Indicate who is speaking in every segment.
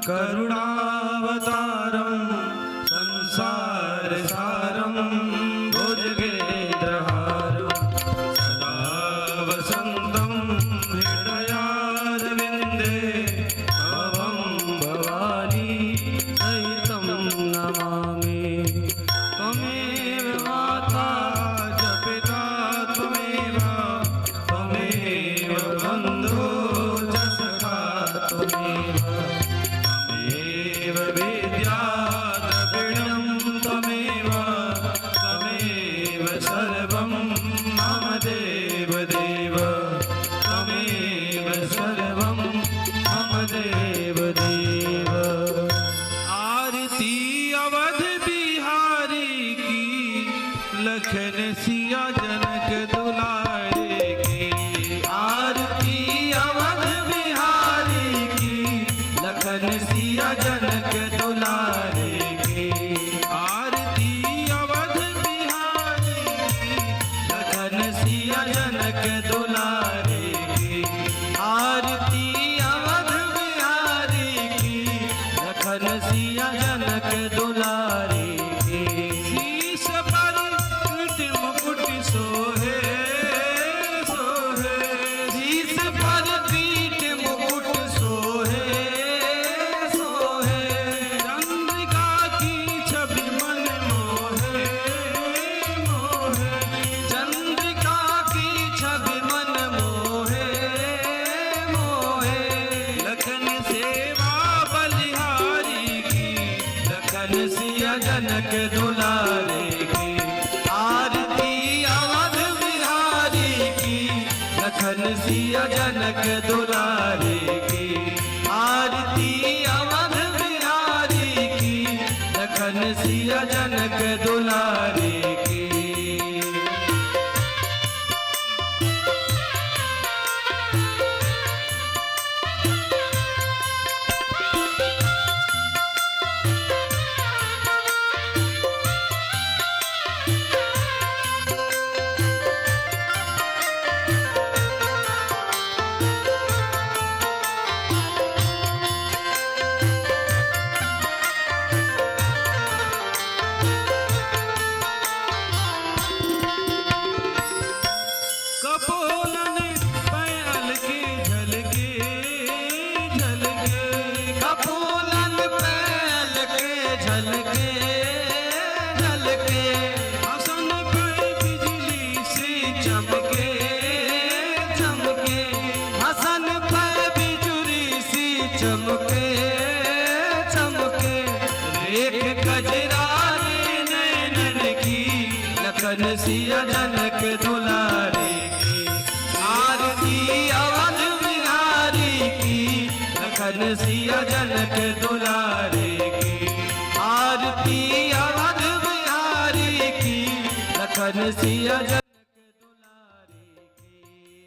Speaker 1: करुणावतारं संसारसारं भुजगेन्द्रहारं सदा वसन्तं हृदयारविन्दे भवं भवानी सहितं नमामि। त्वमेव माता च पिता त्वमेव बन्धो च सखा त्वमेव विद्या द्रविणं त्वमेव सर्वं मम देव देव त्वमेव सर्वं मम देव देव। आरती अवध बिहारी की लखन सिया जनक दुलारे की। आरती अवध बिहारी की लखन सिया जनक दुलारे की। आरती अवध बिहारी की लखन सिया जनक दुलारे की। आरती अवध बिहारी की लखन सिया जनक दुलारे की। शीश पर कृत मुकुट सोहे सोहे शीश पर पीठ मुकुट सोहे सोहे। चंद्रिका की छवि मन मोहे मोहे चंद्रिका की छवि मन मोहे मोहे। लखन सेवा बलिहारी की लखन सिया जनक दुलारे की। आरती अवध बिहारी की लखन सिया जनक दुलारे की। आरती अवध बिहारी की लखन सिया जनक दुलारे की। कपोलन पैल के झलके झलके कपोलन पैल के झलके झलके। हसन पे बिजली से चमके चमके हसन पे बिजुली से चमके चमके। रेख कजरारे नैनन की लखन सिया जनक दुलारे की। आरती अवध बिहारी की लखन सिया जनक दुलारे की। आरती अवध बिहारी की लखन सिया जनक दुलारे की।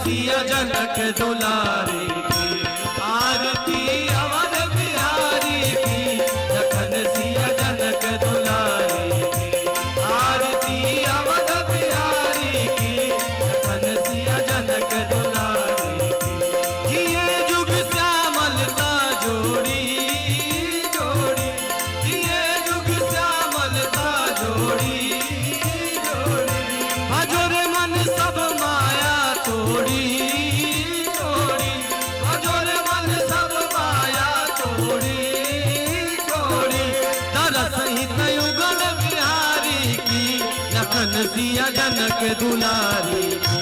Speaker 1: सिया जनक दुलारे की। आरती अवध बिहारी की लखन सिया जनक दुलारे की। आरती अवध बिहारी की लखन सिया जनक दुलारे की। ये जुग श्यामलता जोड़ी जोड़ी सिया जनक दुलारी की।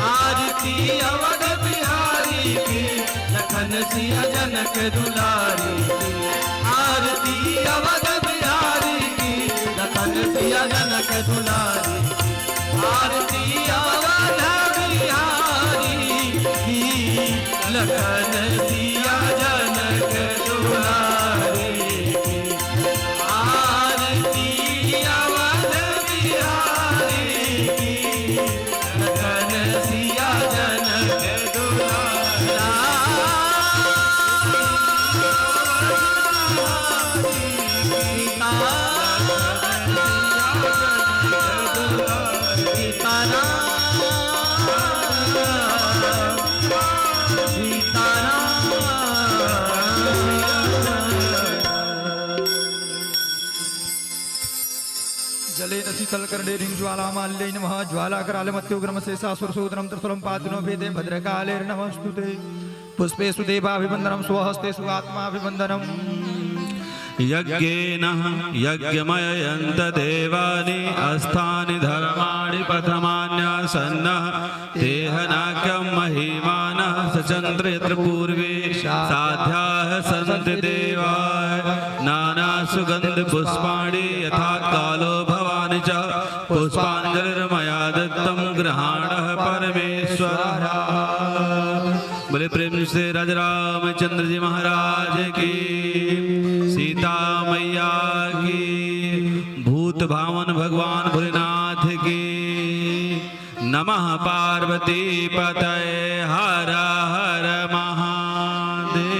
Speaker 1: आरती अवध बिहारी की, लखन सिया जनक दुलारी की। आरती अवध बिहारी की, लखन सिया जनक दुलारी की। आरती अवध बिहारी की, लखन सिया जनक दुलारी की। आरती अवध बिहारी की, लखन सिया जनक
Speaker 2: जलेन शीतलकर्णेन ज्वालामाल्यै नमः। ज्वालाकरालमत्युग्रमशेषासुरसूदनं त्रिशूलं पातुनो भेदे भद्रकालेर्नमस्तुते। पुष्पेषु देवाभिवन्दनं स्वहस्तेषु आत्माभिवन्दनम्।
Speaker 3: यज्ञेन यज्ञमयन्त देवानि अस्तानि धर्माणि प्रथमान्यासन्नः तेहनाक्यं महिमानः सचन्द्र यत्र पूर्वे साध्याः सन्ति देवाः नानासुगन्धपुष्पाणि यथा कालो भवानि च पुष्पाञ्जलिर्मया दत्तं गृहाणः परमेश्वरः। बोले प्रेम से राजा रामचंद्र जी महाराज की, सीता मैया की, भूत भावन भगवान भोलेनाथ की। नमः पार्वती पतये हर हर महादेव।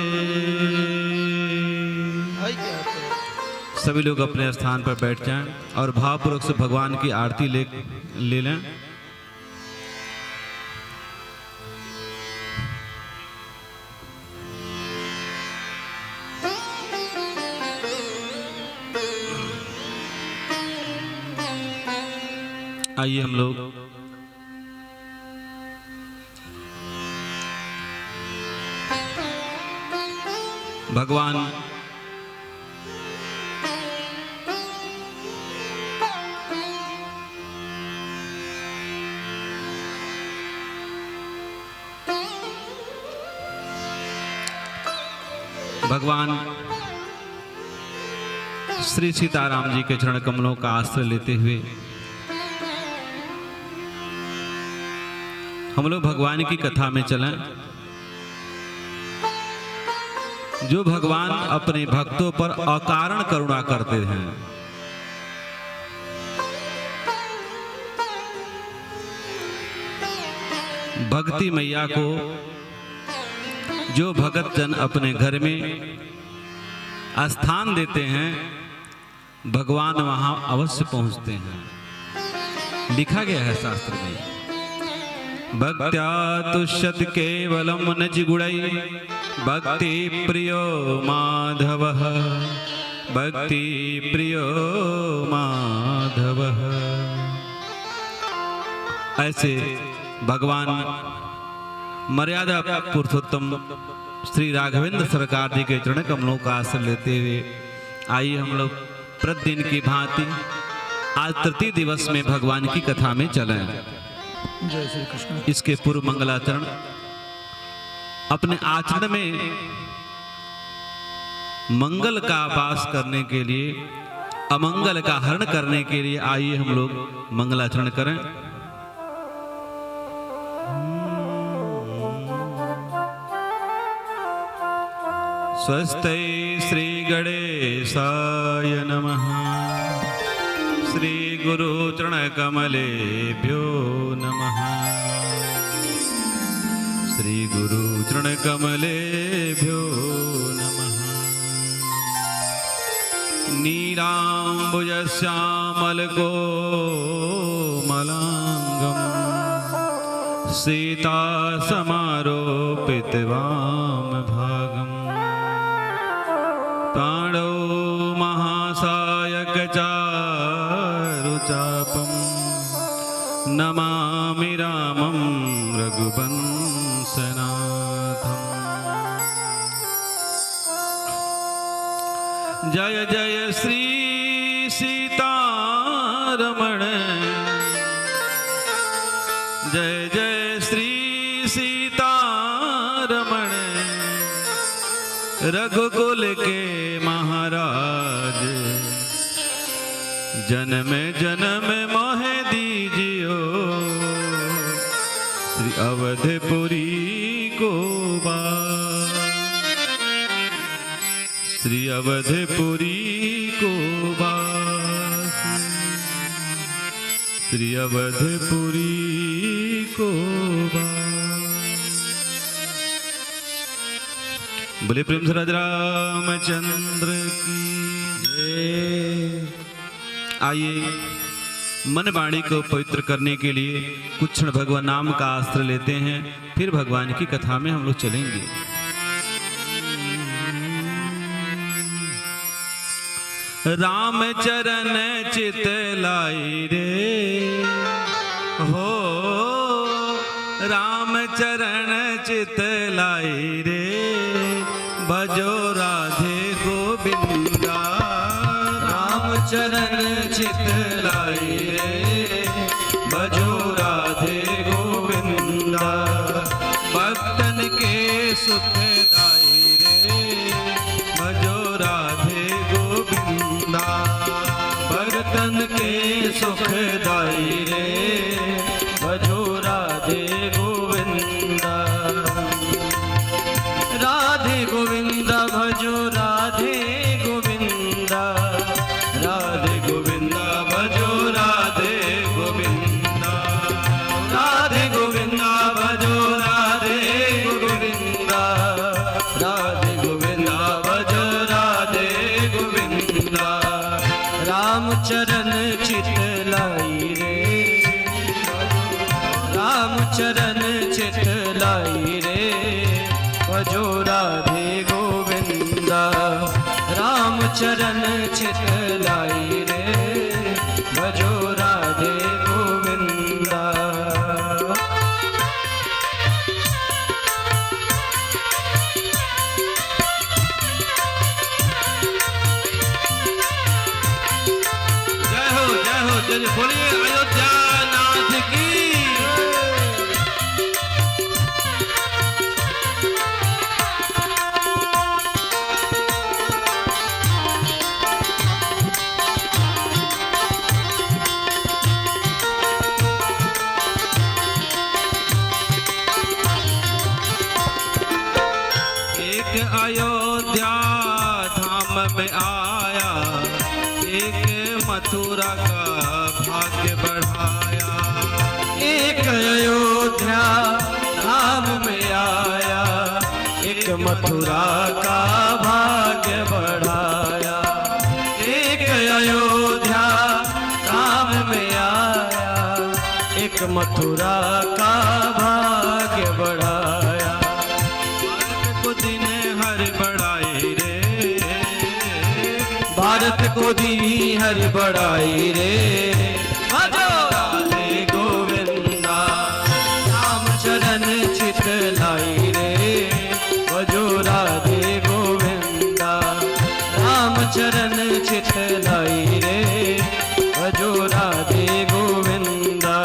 Speaker 3: सभी लोग अपने स्थान पर बैठ जाएं और भावपूर्वक से भगवान की आरती ले लें। आइए हम लोग भगवान श्री सीताराम जी के चरण कमलों का आश्रय लेते हुए हम लोग भगवान की कथा में चलें। जो भगवान अपने भक्तों पर अकारण करुणा करते हैं। भक्ति मैया को जो भगत जन अपने घर में स्थान देते हैं, भगवान वहां अवश्य पहुंचते हैं। लिखा गया है शास्त्र में, भक्त्या तुष्यत केवलम न जिगुड़ई भक्ति प्रियो माधवः। भक्ति प्रियो माधवः। ऐसे भगवान मर्यादा पुरुषोत्तम श्री राघवेंद्र सरकार जी के चरण कमलों का आश्रय लेते हुए आइए हम लोग प्रतिदिन की भांति आज तृतीय दिवस में भगवान की कथा में चलें।
Speaker 2: जय श्री कृष्ण।
Speaker 3: इसके पूर्व मंगलाचरण अपने आचरण में मंगल का वास करने के लिए, अमंगल का हरण करने के लिए आइए हम लोग मंगलाचरण करें। स्वस्ति श्री गणेशाय नमः। श्री गुरु चरण कमलेभ्यो नमः। श्री गुरु चरण कमलेभ्यो नमः। नीलाम्बुज श्यामल कोमलांगम सीता समारोपित वाम भागम। तांडव महासायक चारुचापम नमामि रामं रघुवंशनाथम। जय जय श्री सीतारमण रघुकुल के महाराज जन्म जन्म मोहे दीजियो श्री अवधपुरी को बास श्री अवधपुरी को बास श्री अवधपुरी को बोले प्रेम से राजा रामचंद्र की जय। आइए मन वाणी को पवित्र करने के लिए कुछ क्षण भगवान नाम का आश्रय लेते हैं, फिर भगवान की कथा में हम लोग चलेंगे। राम चरण चित लाई रे हो राम चरण चित लाई रे भजो राधे गोविंदा राम चरण चित लाई रे भजो राधे गोविंदा भक्तन के सुखदाई रे भजो राधे गोविंदा भक्तन के सुखदाई रे भजो राधे गोविंदा राधे गोविंदा भजो राधे गोविंदा राधे गोविंदा भजो राधे गोविंदा राधे गोविंदा भजो राधे गोविंदा राधे गोविंदा भजो राधे गोविंदा राम चरण चित लाई रे राम चरण चित लाई रे भजो राधे गोविंदा राम चरण चित लाई रे भजो राधे गोविंदा जय हो जय बोलिए अयोध्या नाथ की। अयोध्या धाम में आया एक मथुरा का भाग्य बढ़ाया एक अयोध्या धाम में आया एक मथुरा का भाग्य बढ़ाया एक अयोध्या धाम में आया एक मथुरा का भाग्य बढ़ाया भारत को दी हर बढ़ाई रे भजो राधे गोविंदा राम चरण चित लाई रे भजो राधे गोविंदा राम चरण चित लाई रे भजो राधे गोविंदा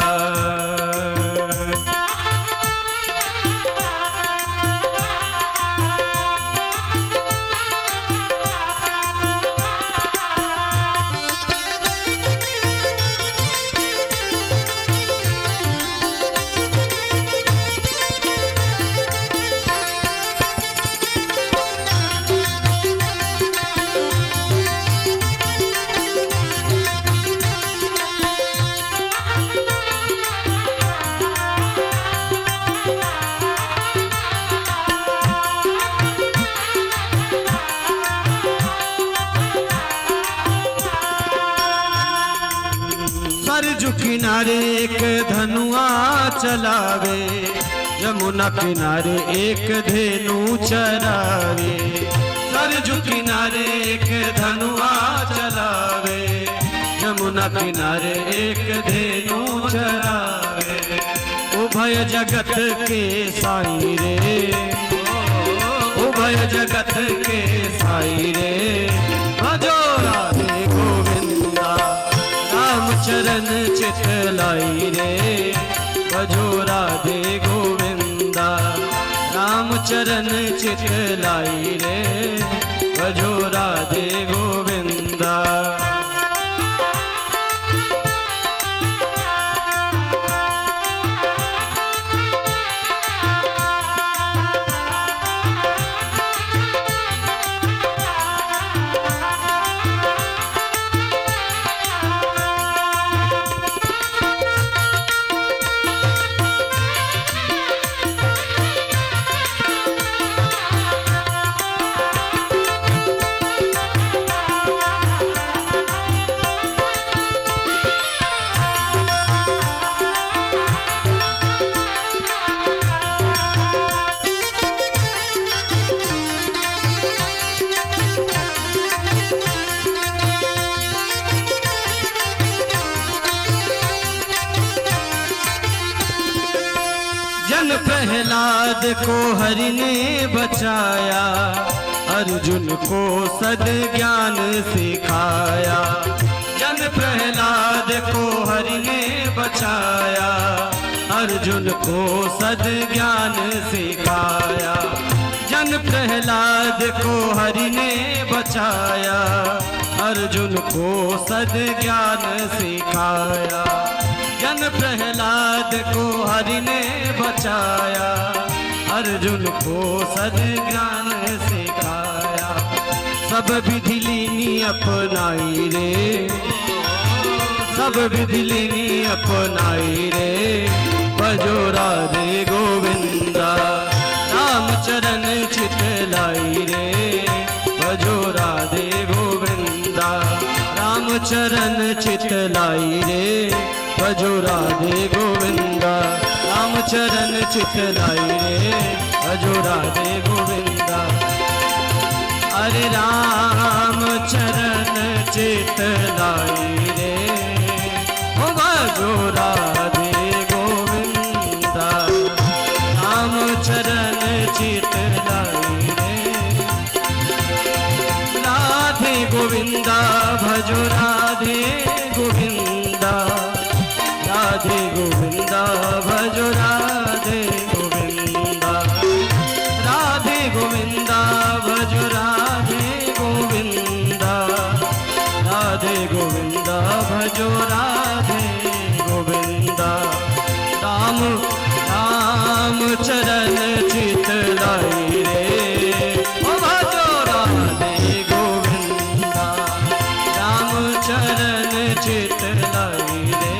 Speaker 3: सरजू किनारे एक धनुआ चलावे यमुना किनारे एक धेनु चरावे सरजू किनारे एक धनुआ चलावे यमुना किनारे एक धेनु चरावे उभय जगत के साई रे उभय जगत के साई रे भजो राधे गोविंदा राम चरण चित लाई रे भजो राधे गोविंदा राम चरण चित लाई रे
Speaker 1: प्रहलाद को हरि ने बचाया, अर्जुन को सद ज्ञान सिखाया। जन प्रहलाद को हरि ने बचाया, अर्जुन को सद ज्ञान सिखाया। जन प्रहलाद को हरि ने बचाया, अर्जुन को सद ज्ञान सिखाया। जन प्रहलाद को हरि ने बचाया, अर्जुन को सद ज्ञान सिखाया। सब विधि लीनी अपनाई रे, सब विधि लीनी अपनाई रे, भजो राधे गोविंदा। राम चरण चित लाई रे, भजो राधे गोविंदा। राम चरण चित लाई रे, भजो राधे गोविंदा। राम चरण चित लाई रे, भजो राधे गोविंदा। अरे राम चरण चित लाई रे, ओ भजो राधे गोविंदा। राम चरण चित लाई रे, राधे गोविंदा। भजो राधे गोविंदा, राधे गोविंदा। भजो राधे गोविंदा, राधे गोविंदा। भजो राधे गोविंदा, राधे गोविंदा। भजो राधे गोविंदा। राम राम चरण चित लाई रे, ओ भजो राधे गोविंदा। राम चरण चित लाई रे,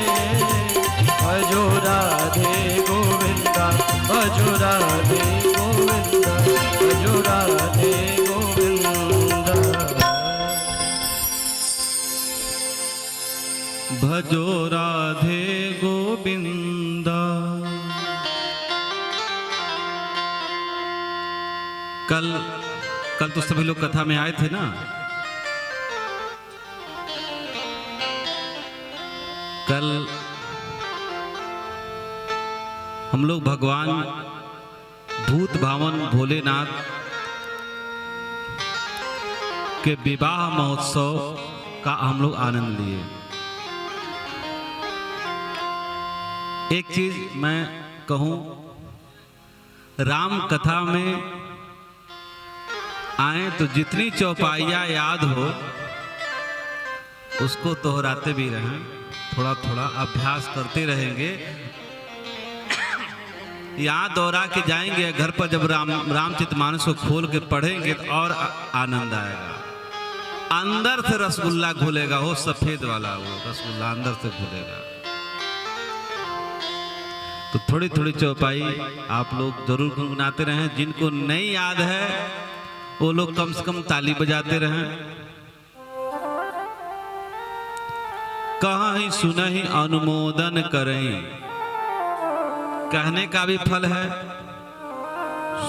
Speaker 1: भजो राधे गोविंदा। भजो राधे गोविंदा, भजो राधे गोविंदा।
Speaker 3: भजो राधे गोविंदा। कल तो सभी लोग कथा में आए थे ना। कल हम लोग भगवान भूत भावन भोलेनाथ के विवाह महोत्सव का हम लोग आनंद लिए। एक चीज मैं कहूं, राम कथा में आए तो जितनी चौपाइयाँ याद हो उसको दोहराते भी रहें, थोड़ा थोड़ा अभ्यास करते रहेंगे। यहाँ दोहरा के जाएंगे, घर पर जब रामचरितमानस को खोल के पढ़ेंगे तो और आनंद आएगा। अंदर से रसगुल्ला घुलेगा, वो सफेद वाला वो रसगुल्ला अंदर से घुलेगा। तो थोड़ी थोड़ी चौपाई आप लोग जरूर गुनगुनाते रहें। जिनको नहीं याद है वो लोग कम से कम ताली बजाते रहें। कहीं सुनहि अनुमोदन करें, कहने का भी फल है,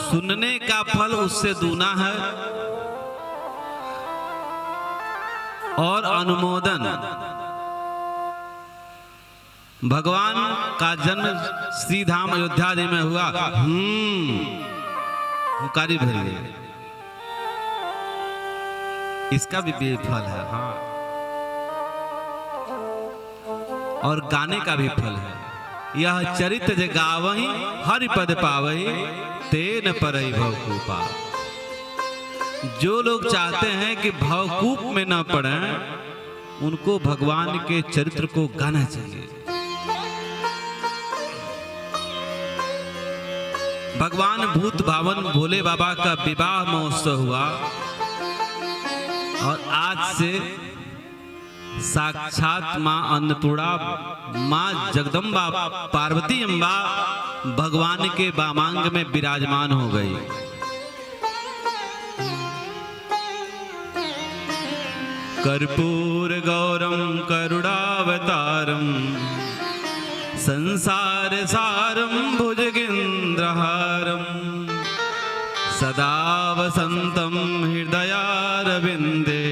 Speaker 3: सुनने का फल उससे दूना है। और अनुमोदन, भगवान का जन्म श्री धाम अयोध्या आदि में हुआ, हुकारी भरिए, इसका भी फल है। हाँ, और गाने का भी फल है। यह चरित्र जे गावहि हरि पद पावहि, तेन परहि भवकूपा। जो लोग चाहते हैं कि भवकूप में न पड़ें, उनको भगवान के चरित्र को गाना चाहिए। भगवान भूत भावन भोले बाबा का विवाह महोत्सव हुआ और आज से साक्षात मां अन्नपूर्णा, मां जगदम्बा पार्वती अम्बा भगवान के वामांग में विराजमान हो गई। कर्पूर गौरम करुणावतारम, संसार सारम भुजगेन्द्रहारम, सदा वसंतम हृदयारविंदे,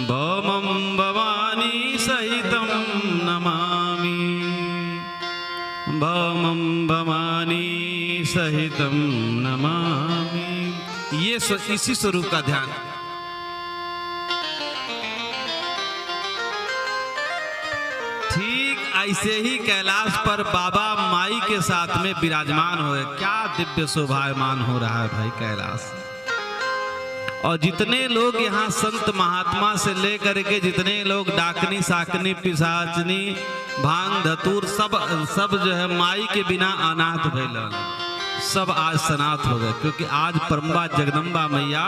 Speaker 3: भौमं भवानी सहितं नमामि। भमं भवानी सहितं नमामि। ये इसी स्वरूप का ध्यान। ठीक ऐसे ही कैलाश पर बाबा माई के साथ में विराजमान हुए। क्या दिव्य शोभायमान हो रहा है भाई कैलाश। और जितने लोग यहाँ संत महात्मा से लेकर के जितने लोग डाकनी साकनी पिशाचनी भांग धतूर सब जो है माई के बिना अनाथ भइल, सब आज सनाथ हो गए। क्योंकि आज परम्बा जगदम्बा मैया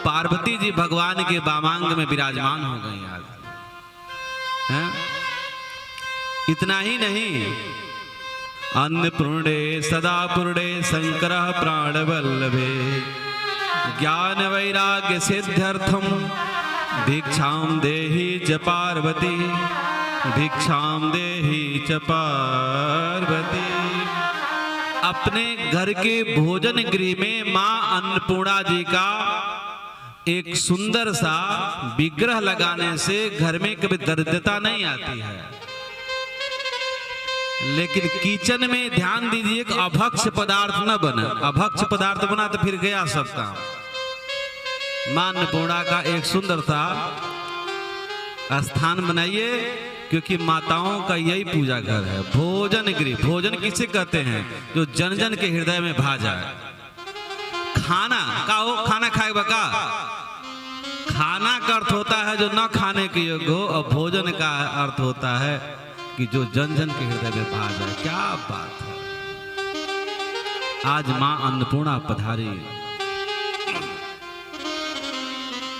Speaker 3: पार्वती जी भगवान के वामांग में विराजमान हो गई आज हैं? इतना ही नहीं, अन्नपूर्णे सदा पूर्णे शंकर प्राण वल्लभे ज्ञान वैराग्य सिद्ध्यर्थम भिक्षाम देहि च पार्वती भिक्षाम देहि च पार्वती। अपने घर के भोजन गृह में मां अन्नपूर्णा जी का एक सुंदर सा विग्रह लगाने से घर में कभी दरिद्रता नहीं आती है। लेकिन किचन में ध्यान दीजिए कि अभक्ष पदार्थ न बने। अभक्ष पदार्थ बना तो फिर गया सब काम। मां अन्नपूर्णा का एक सुंदर सा स्थान बनाइए, क्योंकि माताओं का यही पूजा घर है। भोजन गृह, भोजन किसे कहते हैं? जो जन जन के हृदय में भा जाए। खाना का हो, खाना खाए बका। खाना का अर्थ होता है जो न खाने के योग्य हो, और भोजन का अर्थ होता है कि जो जन जन के हृदय में भा जाए। क्या बात है। आज मां अन्नपूर्णा पधारी।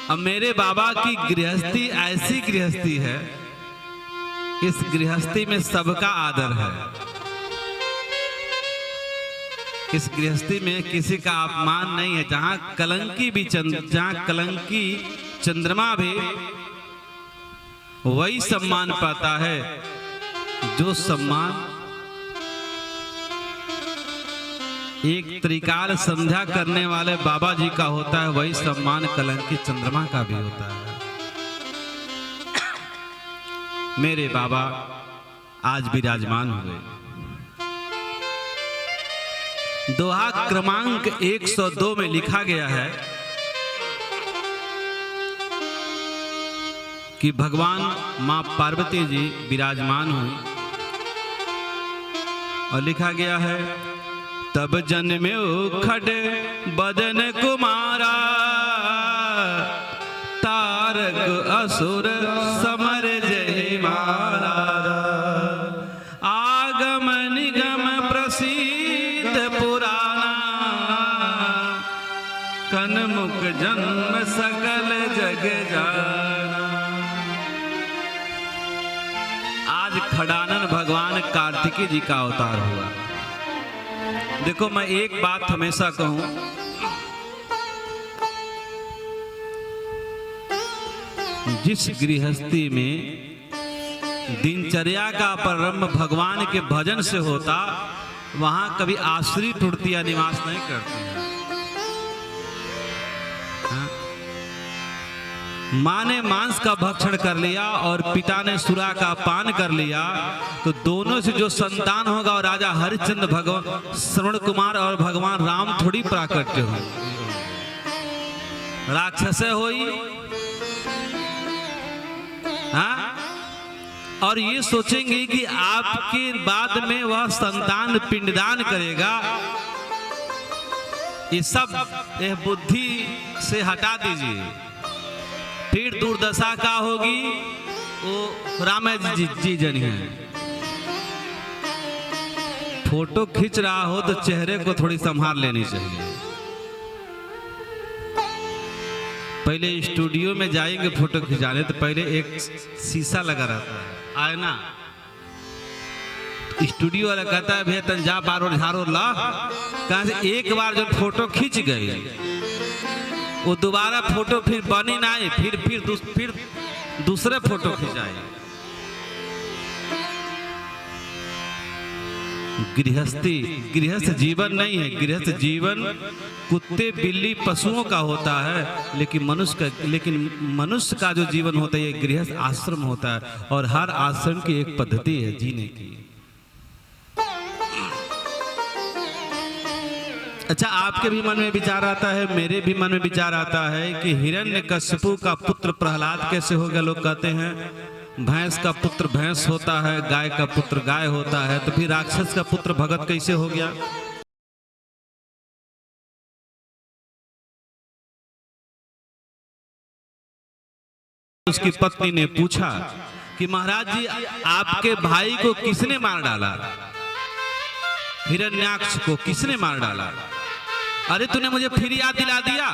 Speaker 3: अब मेरे बाबा की गृहस्थी ऐसी गृहस्थी है, इस गृहस्थी में सबका आदर है। इस गृहस्थी में किसी का अपमान नहीं है। जहां कलंकी चंद्रमा भी वही सम्मान पाता है जो सम्मान एक त्रिकाल संध्या करने वाले बाबा जी का होता है, वही सम्मान कलंकी चंद्रमा का भी होता है। मेरे बाबा आज विराजमान हुए। दोहा क्रमांक 102 में लिखा गया है कि भगवान मां पार्वती जी विराजमान हुई, और लिखा गया है तब जन्म्यो खड बदन कुमारा तारक असुर समर जय मारा। आगम निगम प्रसिद्ध पुराना कनमुख जन्म सकल जग जाना। आज खडानन भगवान कार्तिकी जी का अवतार हुआ। देखो, मैं एक बात हमेशा कहूं, जिस गृहस्थी में दिनचर्या का प्रारंभ भगवान के भजन से होता, वहां कभी आश्रित टूटियां निवास नहीं करती हैं। मां ने मांस का भक्षण कर लिया और पिता ने सुरा का पान कर लिया, तो दोनों से जो संतान होगा और राजा हरिश्चंद्र भगवान श्रवण कुमार और भगवान राम थोड़ी प्राकट्य हो, राक्षस होई। हाँ? और ये सोचेंगे कि आपके बाद में वह संतान पिंडदान करेगा। ये सब यह बुद्धि से हटा दीजिए। फिर दुर्दशा का होगी वो राम जी जन है। फोटो खींच रहा हो तो चेहरे को थोड़ी संभाल लेनी चाहिए। पहले स्टूडियो में जाएंगे फोटो खिंचाने तो पहले एक शीशा लगा रहता है, आईना। स्टूडियो वाला कहता है भैया तन जा बार और झाड़ो ला। कहां से एक बार जब फोटो खींच गई वो दोबारा फोटो फिर बनी ना, फिर दूसरे फोटो खिंचाए। गृहस्थ जीवन नहीं है। गृहस्थ जीवन कुत्ते बिल्ली पशुओं का होता है, लेकिन मनुष्य का जो जीवन होता है ये गृहस्थ आश्रम होता है। और हर आश्रम की एक पद्धति है जीने की। अच्छा, आपके भी मन में विचार आता है, मेरे भी मन में विचार आता है कि हिरण्यकश्यपु का पुत्र प्रहलाद कैसे हो गया। लोग कहते हैं भैंस का पुत्र भैंस होता है, गाय का पुत्र गाय होता है, तो फिर राक्षस का पुत्र भगत कैसे हो गया। उसकी पत्नी ने पूछा कि महाराज जी, आपके भाई को किसने मार डाला, हिरण्याक्ष को किसने मार डाला। अरे तूने मुझे फिर याद दिला दिया,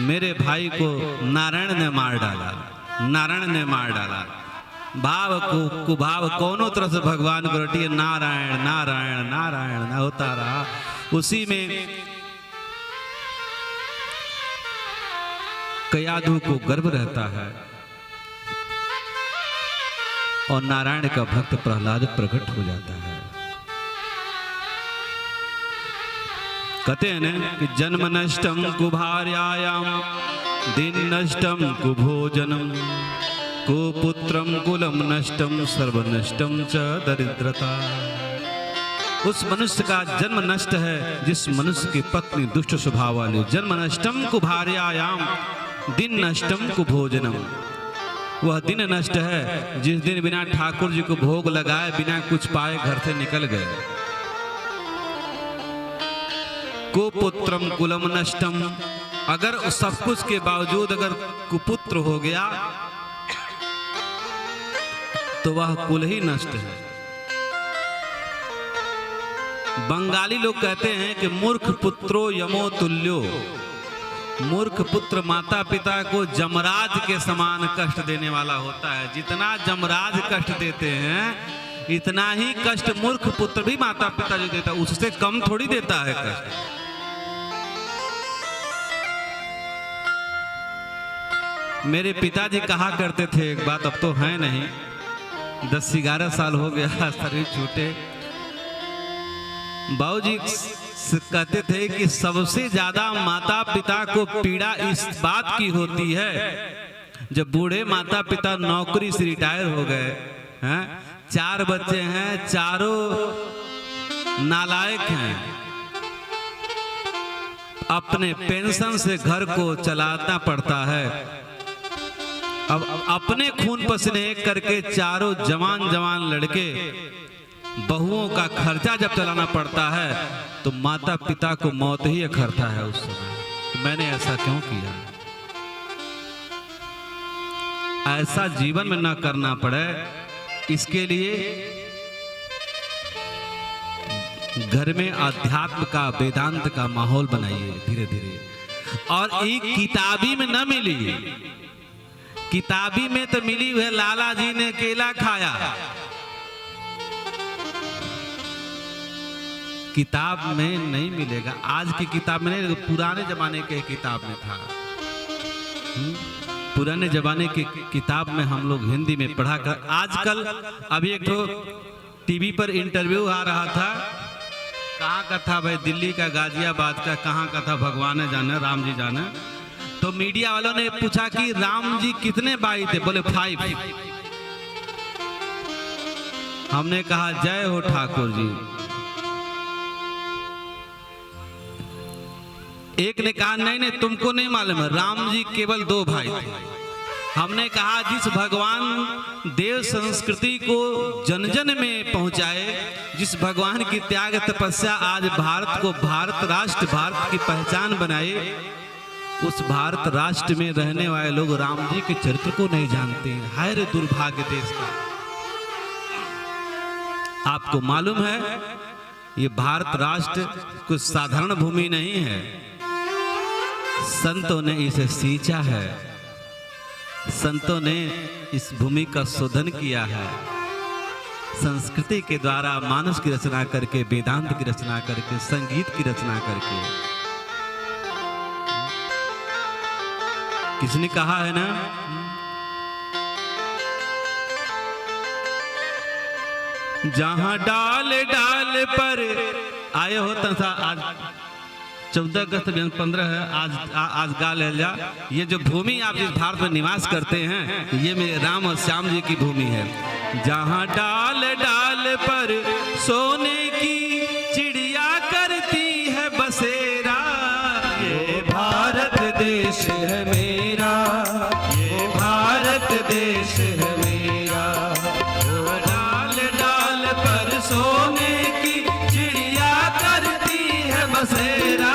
Speaker 3: मेरे भाई को नारायण ने मार डाला, नारायण ने मार डाला। भाव को कुभाव कोनो तरह से भगवान को रटिए, नारायण नारायण नारायण न होता रहा। उसी में कयाधु को गर्व रहता है और नारायण का भक्त प्रहलाद प्रकट हो जाता है। कहते हैं ना कि जन्म नष्टम कुभार्यायाम दिन नष्टम कुभोजनम कुपुत्रम कुलम नष्टम सर्व नष्टम च दरिद्रता। उस मनुष्य का जन्म नष्ट है जिस मनुष्य की पत्नी दुष्ट स्वभाव वाली। जन्म नष्टम कुभार्यायाम दिन नष्टम कुभोजनम। वह दिन नष्ट है जिस दिन बिना ठाकुर जी को भोग लगाए, बिना कुछ पाए घर से निकल गए। कुपुत्रम कुलम नष्टम, अगर सब कुछ के बावजूद अगर कुपुत्र हो गया तो वह कुल ही नष्ट है। बंगाली लोग कहते हैं कि मूर्ख पुत्रो यमो तुल्यो। मूर्ख पुत्र माता पिता को जमराज के समान कष्ट देने वाला होता है। जितना जमराज कष्ट देते हैं इतना ही कष्ट मूर्ख पुत्र भी माता पिता जो देता है उससे कम थोड़ी देता है कष्ट। मेरे पिताजी कहा करते थे एक बात, अब तो है नहीं, 10-11 साल हो गया शरीर छूटे। बाबूजी कहते थे कि सबसे ज्यादा माता पिता को पीड़ा इस बात की होती है जब बूढ़े माता पिता नौकरी से रिटायर हो गए हैं, 4 बच्चे हैं, चारों नालायक हैं, अपने पेंशन से घर को चलाना पड़ता है। अब अपने खून पसीने एक करके चारों जवान जवान लड़के बहुओं का खर्चा जब चलाना पड़ता है तो माता पिता को मौत ही अखरता है उस समय। तो मैंने ऐसा क्यों किया, ऐसा जीवन में न करना पड़े, इसके लिए घर में अध्यात्म का वेदांत का माहौल बनाइए धीरे धीरे। और एक किताबी में न मिली, किताबी में तो मिली हुई लाला जी ने केला खाया, किताब में नहीं मिलेगा। आज की किताब में नहीं, पुराने जमाने के किताब में था। पुराने जमाने की किताब में हम लोग हिंदी में पढ़ा कर। आजकल अभी एक तो टीवी पर इंटरव्यू आ रहा था, कहाँ का था भाई, दिल्ली का, गाजियाबाद का, कहाँ का था भगवान जाने, राम जी जाने। तो मीडिया वालों ने पूछा कि राम जी कितने भाई थे, बोले 5। हमने कहा जय हो ठाकुर जी। एक ने कहा नहीं नहीं तुमको नहीं मालूम है, राम जी केवल 2 भाई थे। हमने कहा जिस भगवान देव संस्कृति को जन जन में पहुंचाए, जिस भगवान की त्याग तपस्या आज भारत को भारत राष्ट्र, भारत की पहचान बनाए, उस भारत राष्ट्र में रहने वाले लोग राम जी के चरित्र को नहीं जानते हैं। हाय रे दुर्भाग्य देश का। आपको मालूम है ये भारत राष्ट्र कुछ साधारण भूमि नहीं है, संतों ने इसे सींचा है, संतों ने इस भूमि का शोधन किया है। संस्कृति के द्वारा मानस की रचना करके, वेदांत की रचना करके, संगीत की रचना करके। किसने कहा है ना, जहां डाल डाल पर आए हो तथा आज 14 अगस्त 15 है, आज गा ले जा। ये जो भूमि आप जिस भारत में निवास करते हैं ये मेरे राम और श्याम जी की भूमि है। जहां डाल डाल पर सोने की
Speaker 1: मेरा, ये भारत देश है मेरा। वो डाल डाल पर सोने की चिड़िया करती है बसेरा।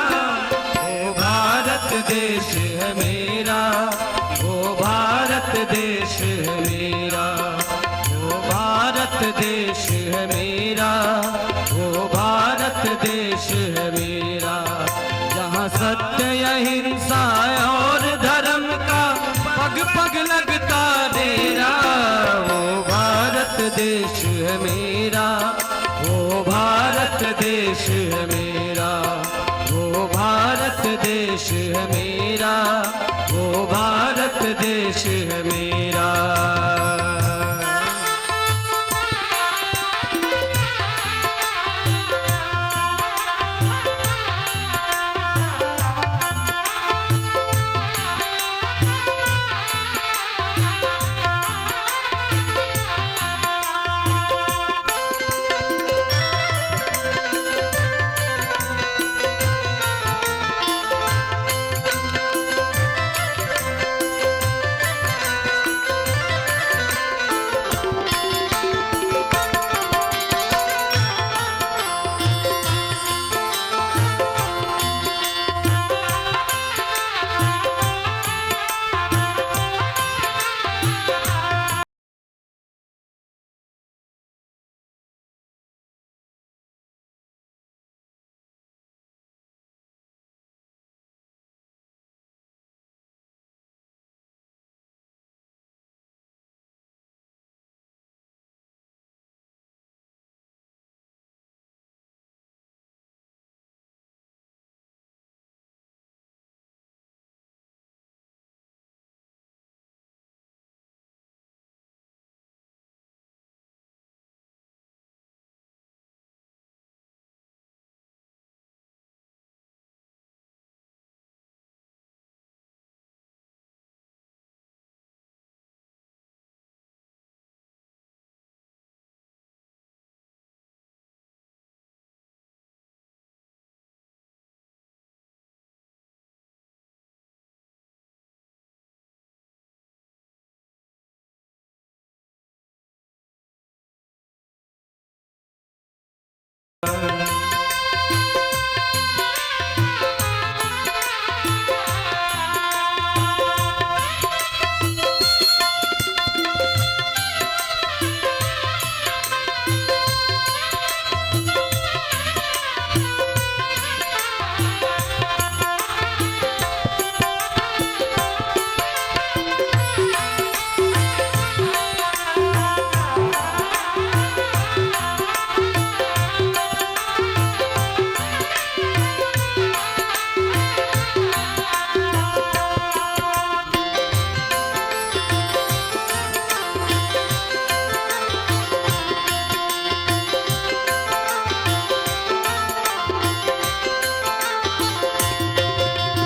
Speaker 1: वो भारत देश है मेरा, वो भारत देश है मेरा, वो भारत देश है मेरा, वो भारत देश है मेरा। जहाँ सत्य अहिंसा और धर्म का पग पग लगता डेरा। वो भारत देश है मेरा, वो भारत देश है मेरा, वो भारत देश है मेरा, वो भारत देश है मेरा।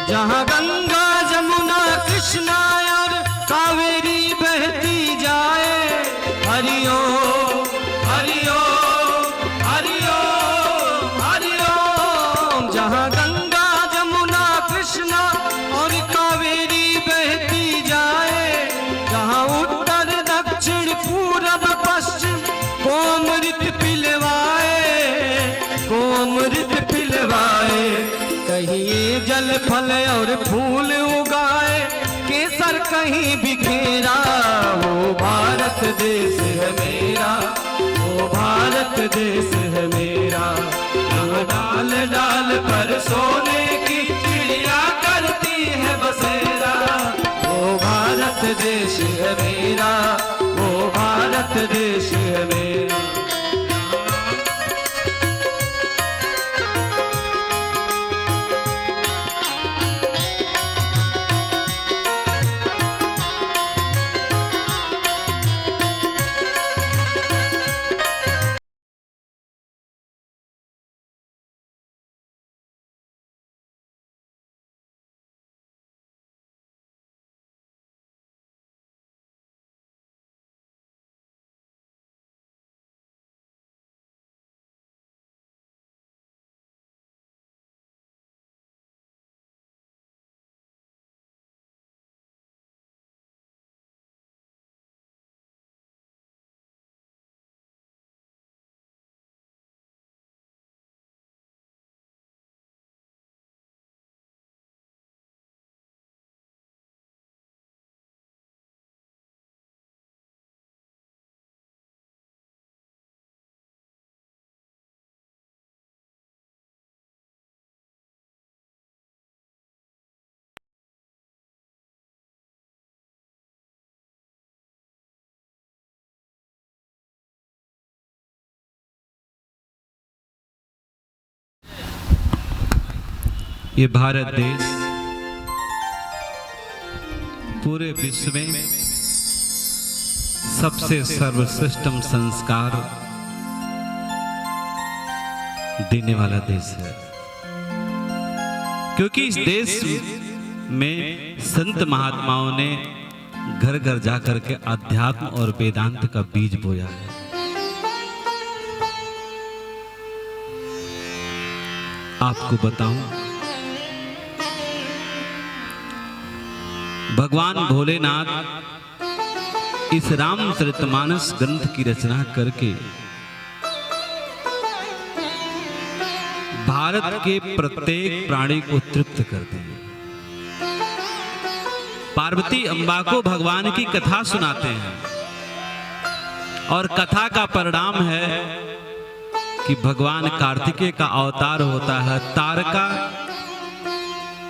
Speaker 1: जहाँ गंगा जमुना कृष्णा और कावेरी बहती जाए। हरिओ हरिओ हरिओ हरिओ। जहाँ गंगा जमुना कृष्णा और कावेरी बहती जाए। जहाँ उत्तर दक्षिण पूरब पश्चिम कोमृत पिलवाए, कोमृत पिलवाए। कहीं ये जल फल और फूल उगाए, केसर कहीं बिखेरा। वो भारत देश है मेरा, वो भारत देश है मेरा। यहाँ डाल डाल पर सोने की चिड़िया करती है बसेरा। वो भारत देश है मेरा, वो भारत देश है मेरा।
Speaker 3: ये भारत देश पूरे विश्व में सबसे सर्वश्रेष्ठम संस्कार देने वाला देश है, क्योंकि इस देश में संत महात्माओं ने घर घर जाकर के अध्यात्म और वेदांत का बीज बोया है। आपको बताऊं, भगवान भोलेनाथ इस रामचरितमानस ग्रंथ की रचना करके भारत के प्रत्येक प्राणी को तृप्त करते हैं। पार्वती अम्बा को भगवान की कथा सुनाते हैं और कथा का परिणाम है कि भगवान कार्तिकेय का अवतार होता है,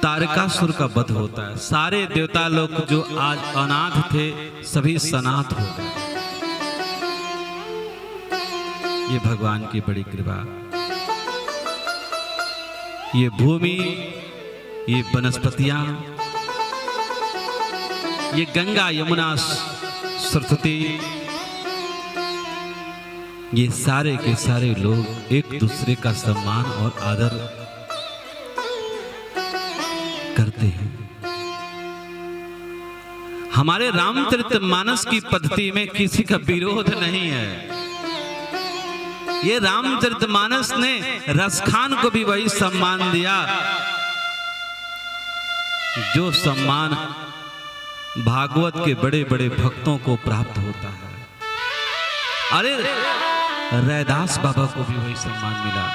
Speaker 3: तारकासुर का वध होता है। सारे देवता लोग जो आज अनाथ थे सभी सनाथ हो गए। ये भगवान की बड़ी कृपा। ये भूमि, ये वनस्पतियां, ये गंगा यमुना सरस्वती, ये सारे के सारे लोग एक दूसरे का सम्मान और आदर करते हैं। हमारे रामचरितमानस की पद्धति में किसी का विरोध नहीं है। ये रामचरितमानस ने रसखान को भी वही सम्मान दिया जो सम्मान भागवत के बड़े बड़े भक्तों को प्राप्त होता है। अरे रैदास बाबा को भी वही सम्मान मिला,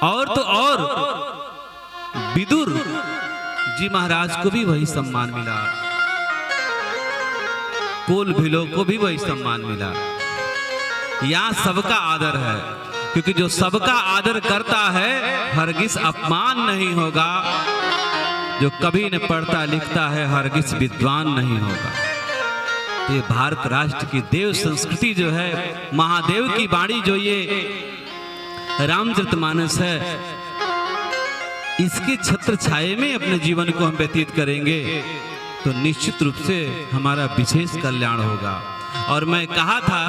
Speaker 3: और तो और विदुर जी महाराज को भी वही सम्मान मिला, कोल भिलो को भी वही सम्मान मिला। यहां सबका आदर है, क्योंकि जो सबका आदर करता है हरगिज अपमान नहीं होगा। जो कभी न पढ़ता लिखता है हरगिज विद्वान नहीं होगा। तो ये भारत राष्ट्र की देव संस्कृति जो है, महादेव की वाणी जो ये रामचरितमानस है, इसके छत्र छाये में अपने जीवन को हम व्यतीत करेंगे तो निश्चित रूप से हमारा विशेष कल्याण होगा। और मैं कहा था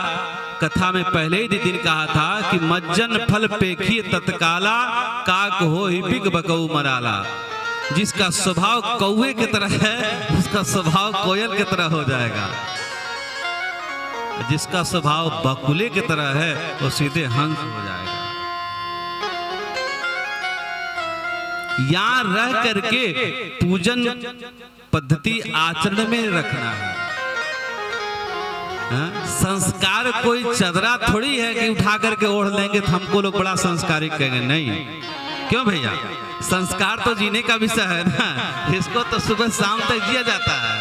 Speaker 3: कथा में पहले ही दिन कहा था कि मज्जन फल पेखी तत्काला, काक हो ही बिग बकऊ मराला। जिसका स्वभाव कौवे की तरह है उसका स्वभाव कोयल की तरह हो जाएगा, जिसका स्वभाव बकुले की तरह है वो सीधे हंस हो जाएगा। यहां रह करके पूजन पद्धति आचरण में रखना है। संस्कार कोई चदरा थोड़ी है कि उठा करके ओढ़ लेंगे तो हमको लोग बड़ा संस्कारिक कहेंगे। नहीं, क्यों भैया, संस्कार तो जीने का विषय है ना, इसको तो सुबह शाम तक जिया जाता है।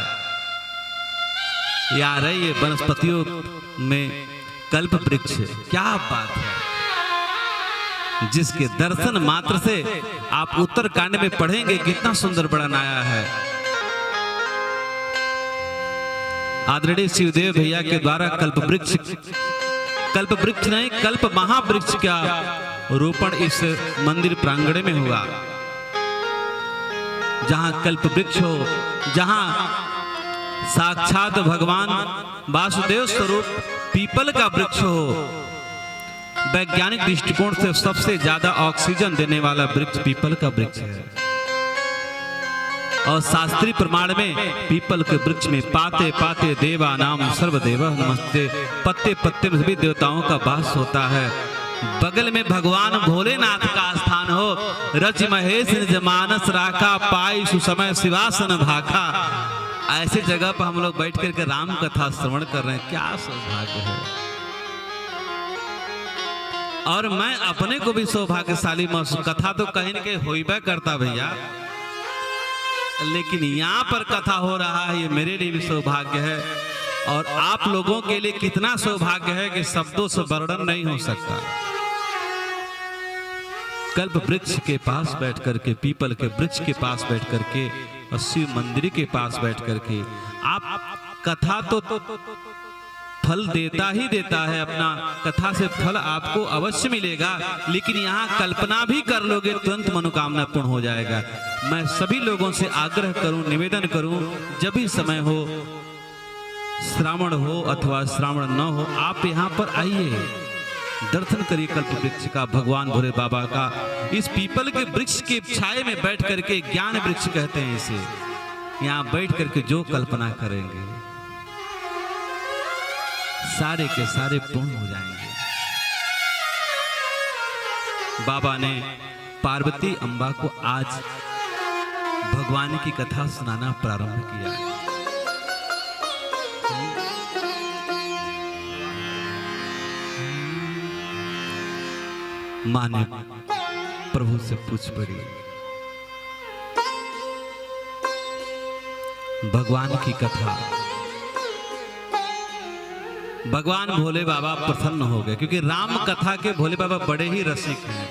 Speaker 3: यार ये वनस्पतियों में कल्प वृक्ष, क्या बात है, जिसके दर्शन मात्र से आप उत्तरकांड में पढ़ेंगे कितना सुंदर वर्णन है। आदरणीय शिवदेव भैया के द्वारा कल्प वृक्ष नहीं, कल्प महावृक्ष का रोपण इस मंदिर प्रांगण में हुआ। जहां कल्प वृक्ष हो, जहां साक्षात भगवान वासुदेव स्वरूप पीपल का वृक्ष हो, वैज्ञानिक दृष्टिकोण से सबसे ज्यादा ऑक्सीजन देने वाला वृक्ष पीपल का वृक्ष है। और शास्त्रीय प्रमाण में पीपल के वृक्ष में पाते पाते देवा नाम सर्वदेव नमस्ते, पत्ते पत्ते में सभी देवताओं का वास होता है। बगल में भगवान भोलेनाथ का स्थान हो, रच महेश निज मानस राखा, पाई सुसमय शिवासन भाखा। ऐसे जगह पर हम लोग बैठ करके राम कथा श्रवण कर रहे हैं, क्या सौभाग्य है। और मैं अपने को भी सौभाग्यशाली महसूस, कथा तो कहीं न कहीं होइबे करता भैया, लेकिन यहाँ पर कथा हो रहा है, ये मेरे लिए भी सौभाग्य है। और आप लोगों के लिए कितना सौभाग्य है कि शब्दों से वर्णन नहीं हो सकता। कल्प वृक्ष के पास बैठ करके, पीपल के वृक्ष के पास बैठ करके और शिव मंदिर के पास बैठ करके आप कथा तो फल देता ही देता है। अपना कथा से फल आपको अवश्य मिलेगा, लेकिन यहाँ कल्पना भी कर लोगे तुरंत मनोकामना पूर्ण हो जाएगा। मैं सभी लोगों से आग्रह करूं, निवेदन करूं, जब भी समय हो, श्रावण हो अथवा श्रावण न हो, आप यहाँ पर आइए, दर्शन करिए कल्प वृक्ष का, भगवान भोले बाबा का। इस पीपल के वृक्ष के छाये में बैठ करके, ज्ञान वृक्ष कहते हैं इसे, यहाँ बैठ करके जो कल्पना करेंगे सारे के सारे पूर्ण हो जाएंगे। बाबा ने पार्वती अम्बा को आज भगवान की कथा सुनाना प्रारंभ किया। मां ने प्रभु से पूछ पड़ी, भगवान की कथा। भगवान भोले बाबा प्रसन्न हो गए, क्योंकि राम कथा के भोले बाबा बड़े ही रसिक हैं।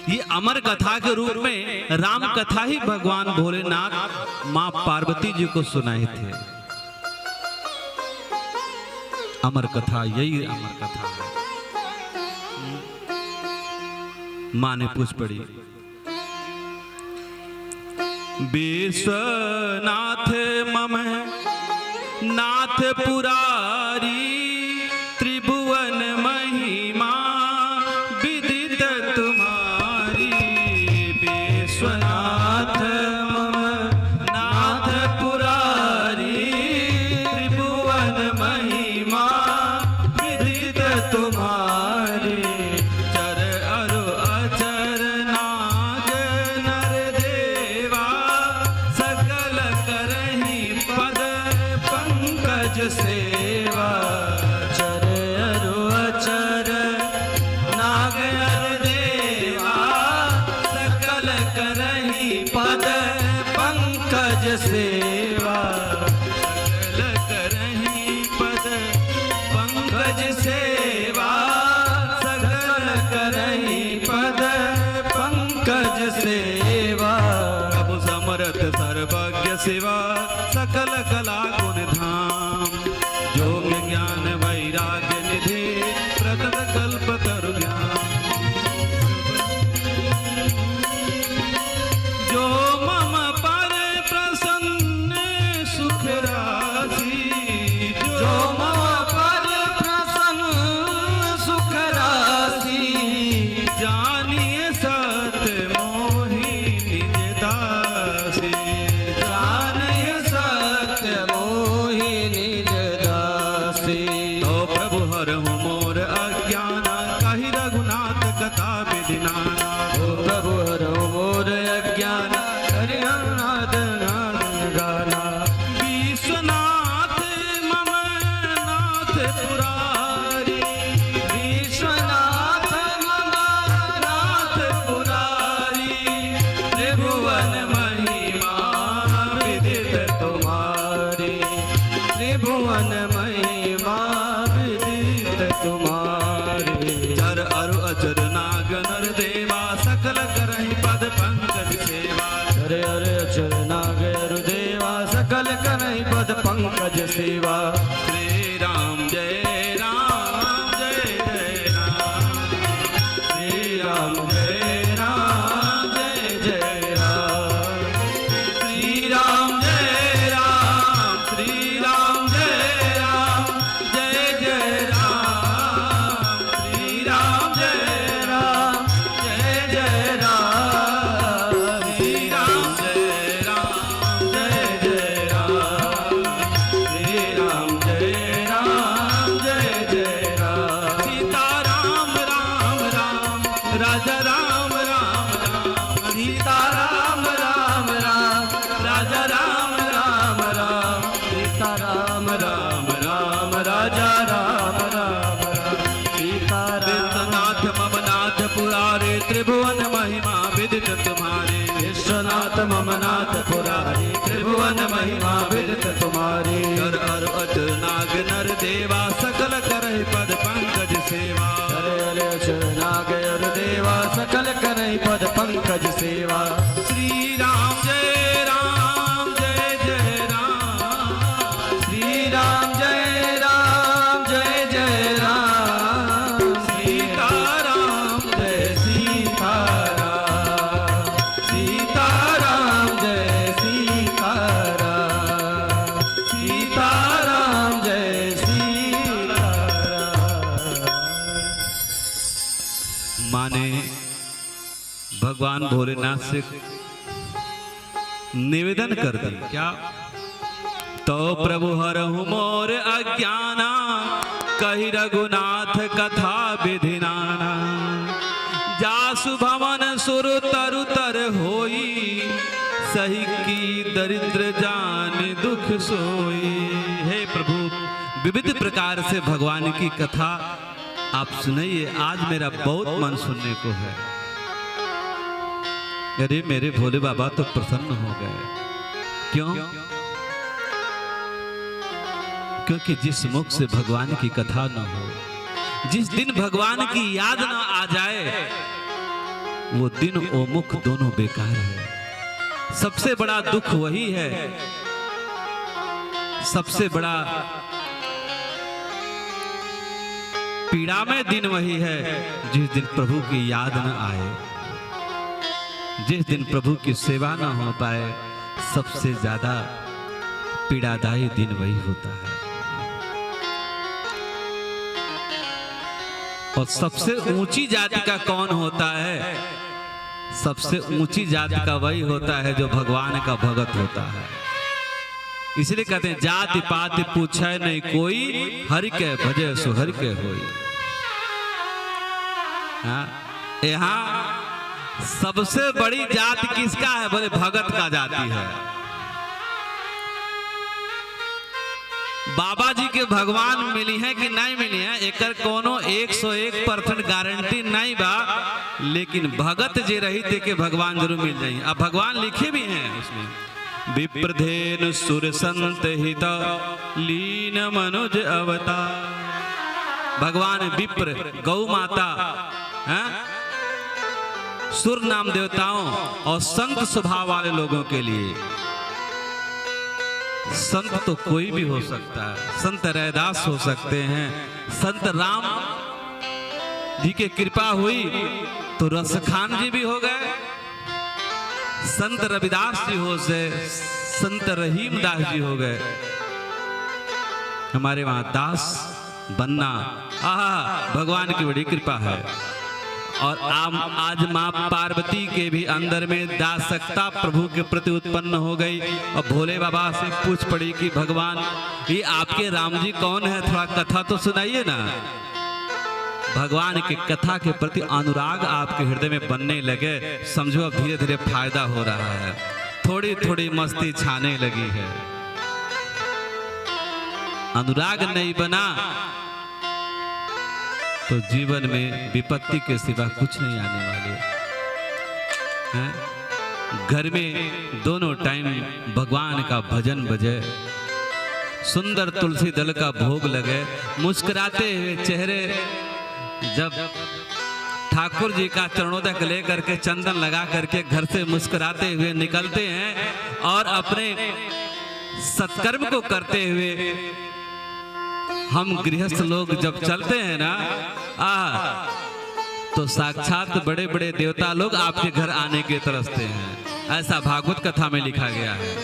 Speaker 3: ये अमर कथा के रूप में राम कथा ही भगवान भोलेनाथ मां पार्वती जी को सुनाए थे। अमर कथा, यही अमर कथा है। मां ने पूछ पड़ी, विश्वनाथ मम नाथ पुरारी, त्रिभुवन महिमा विदित तुम्हारी। विश्वनाथ मम नाथ पुरारी, त्रिभुवन महिमा विदित तुम्हारी। चर अरु अचर नाग नर देवा, सकल करहि पद पंकज सेवा। चर अरु अचर नाग नर देवा, सकल करहि पद पंकज सेवा। सकल करहि पद पंकज सेवा, सकल करहि पद पंकज सेवा। प्रभु समर्थ सर्वज्ञ सेवा, सकल कला गुण धाम। योग ज्ञान वैराग्य निधि, प्रगट कल्प तरु ज्ञान। जो मम पर प्रसन्न सुख राशि,
Speaker 1: जो मम पर प्रसन्न सुख राशि।
Speaker 3: जानिए सत्य मोहि निज दासी।
Speaker 1: जानिए सत्य मोहि निज दासी।
Speaker 3: तो प्रभु हरहु मोर अज्ञान, कहि रघुनाथ कथा विधि नाना।
Speaker 1: ओ प्रभु हरौ मोर अज्ञान, हरि नाथ नाम गाना।
Speaker 3: विश्वनाथ मम नाथ पुरारी,
Speaker 1: विश्वनाथ मम नाथ पुरारी। त्रिभुवन महिमा विदित तुम्हारी। त्रिभुवन महिमा विदित तुम्हारी।
Speaker 3: चर अरु अचर नाग नर देवा, सकल करहि पद पंकज सेवा।
Speaker 1: हरे हरे अचर नाग अरु देवा, सकल करहि पद पंकज सेवा।
Speaker 3: श्री राम जय राम, जय जय राम।
Speaker 1: श्री राम जय राम, जय जय राम।
Speaker 3: श्री राम जय राम, श्री राम जय राम, जय जय राम। श्री राम जय राम, जय जय राम। श्री राम जय राम, जय जय राम।
Speaker 1: श्री राम जय राम, जय जय राम।
Speaker 3: सीता राम राम राम, राजा राम राम राम।
Speaker 1: सीता राम राम राम, राजा राम राम राम। सीता राम राम राम, राजा राम राम राम। सीता
Speaker 3: विश्वनाथ मम नाथ पुरारे, त्रिभुवन महिमा विदित तुम्हारे।
Speaker 1: विश्वनाथ मम नाथ पुरारी, त्रिभुवन महिमा विदित तुम्हारी।
Speaker 3: कर अर अचर नाग नर देवा, सकल करहि पद पंकज सेवा।
Speaker 1: हरे हरे अचर नाग अरु देवा, सकल करहि पद पंकज सेवा।
Speaker 3: श्री राम जय राम, जय जय राम।
Speaker 1: श्री राम जय राम,
Speaker 3: भगवान भोलेनाथ से निवेदन कर दी। क्या? तो प्रभु हरहु मोर अज्ञाना, कहि रघुनाथ कथा विधि नाना। जासु भवन सुर तरु तर होई, सही की दरिद्र जान दुख सोई। हे प्रभु, विविध प्रकार से भगवान की कथा आप सुनाइए, आज मेरा बहुत मन सुनने को है। अरे मेरे भोले बाबा तो प्रसन्न हो गए। क्यों? क्योंकि जिस मुख से भगवान की कथा न हो, जिस दिन भगवान की याद न आ जाए, वो दिन ओ मुख दोनों बेकार है। सबसे बड़ा दुख वही है, सबसे बड़ा पीड़ा में दिन वही है जिस दिन प्रभु की याद न आए, जिस दिन प्रभु की सेवा न हो पाए। सबसे ज्यादा पीड़ादायी दिन वही होता है। और सबसे ऊंची जाति का कौन होता है? सबसे ऊंची जाति का वही होता है जो भगवान का भगत होता है। इसलिए कहते हैं जाति पाति पूछे नहीं कोई, हरि के भजे सो हरि के होई। यहाँ सबसे बड़ी जाति किसका है? बोले भगत का जाति है। बाबा जी के भगवान मिली है कि नहीं मिली है, एक कोनो 101% गारंटी नहीं बा, लेकिन भगत जे रही थे के भगवान जरूर मिल जाए। अब भगवान लिखे भी हैं उसमें, विप्रधेन सुर संत हित लीन मनुज अवतार। भगवान विप्र, गौ माता, सुर नाम देवताओं और संत स्वभाव वाले लोगों के लिए। संत तो कोई भी हो सकता है, संत रैदास हो सकते हैं, संत राम जी की कृपा हुई तो रसखान जी भी हो गए, संत रविदास जी हो गए, संत रहीम दास जी हो गए। हमारे वहां दास बनना, आहा, भगवान की बड़ी कृपा है। और आज मां पार्वती के भी अंदर में दासकता प्रभु के प्रति उत्पन्न हो गई। और भोले बाबा से पूछ पड़ी कि भगवान ये आपके राम जी कौन है, थोड़ा कथा तो सुनाइए ना। भगवान की कथा के प्रति अनुराग आपके हृदय में बनने लगे। समझो अब धीरे धीरे फायदा हो रहा है, थोड़ी थोड़ी मस्ती छाने लगी है। अनुराग नहीं बना तो जीवन में विपत्ति के सिवा कुछ नहीं आने वाले हैं। घर में दोनों टाइम भगवान का भजन बजे, सुंदर तुलसी दल का भोग लगे, मुस्कुराते हुए चेहरे जब ठाकुर जी का चरणोदक लेकर के चंदन लगा करके घर से मुस्कुराते हुए निकलते हैं और अपने सत्कर्म को करते हुए हम गृहस्थ लोग जब चलते हैं ना, तो साक्षात बड़े बड़े देवता लोग आपके घर आने के तरसते हैं। ऐसा भागवत कथा में लिखा गया है।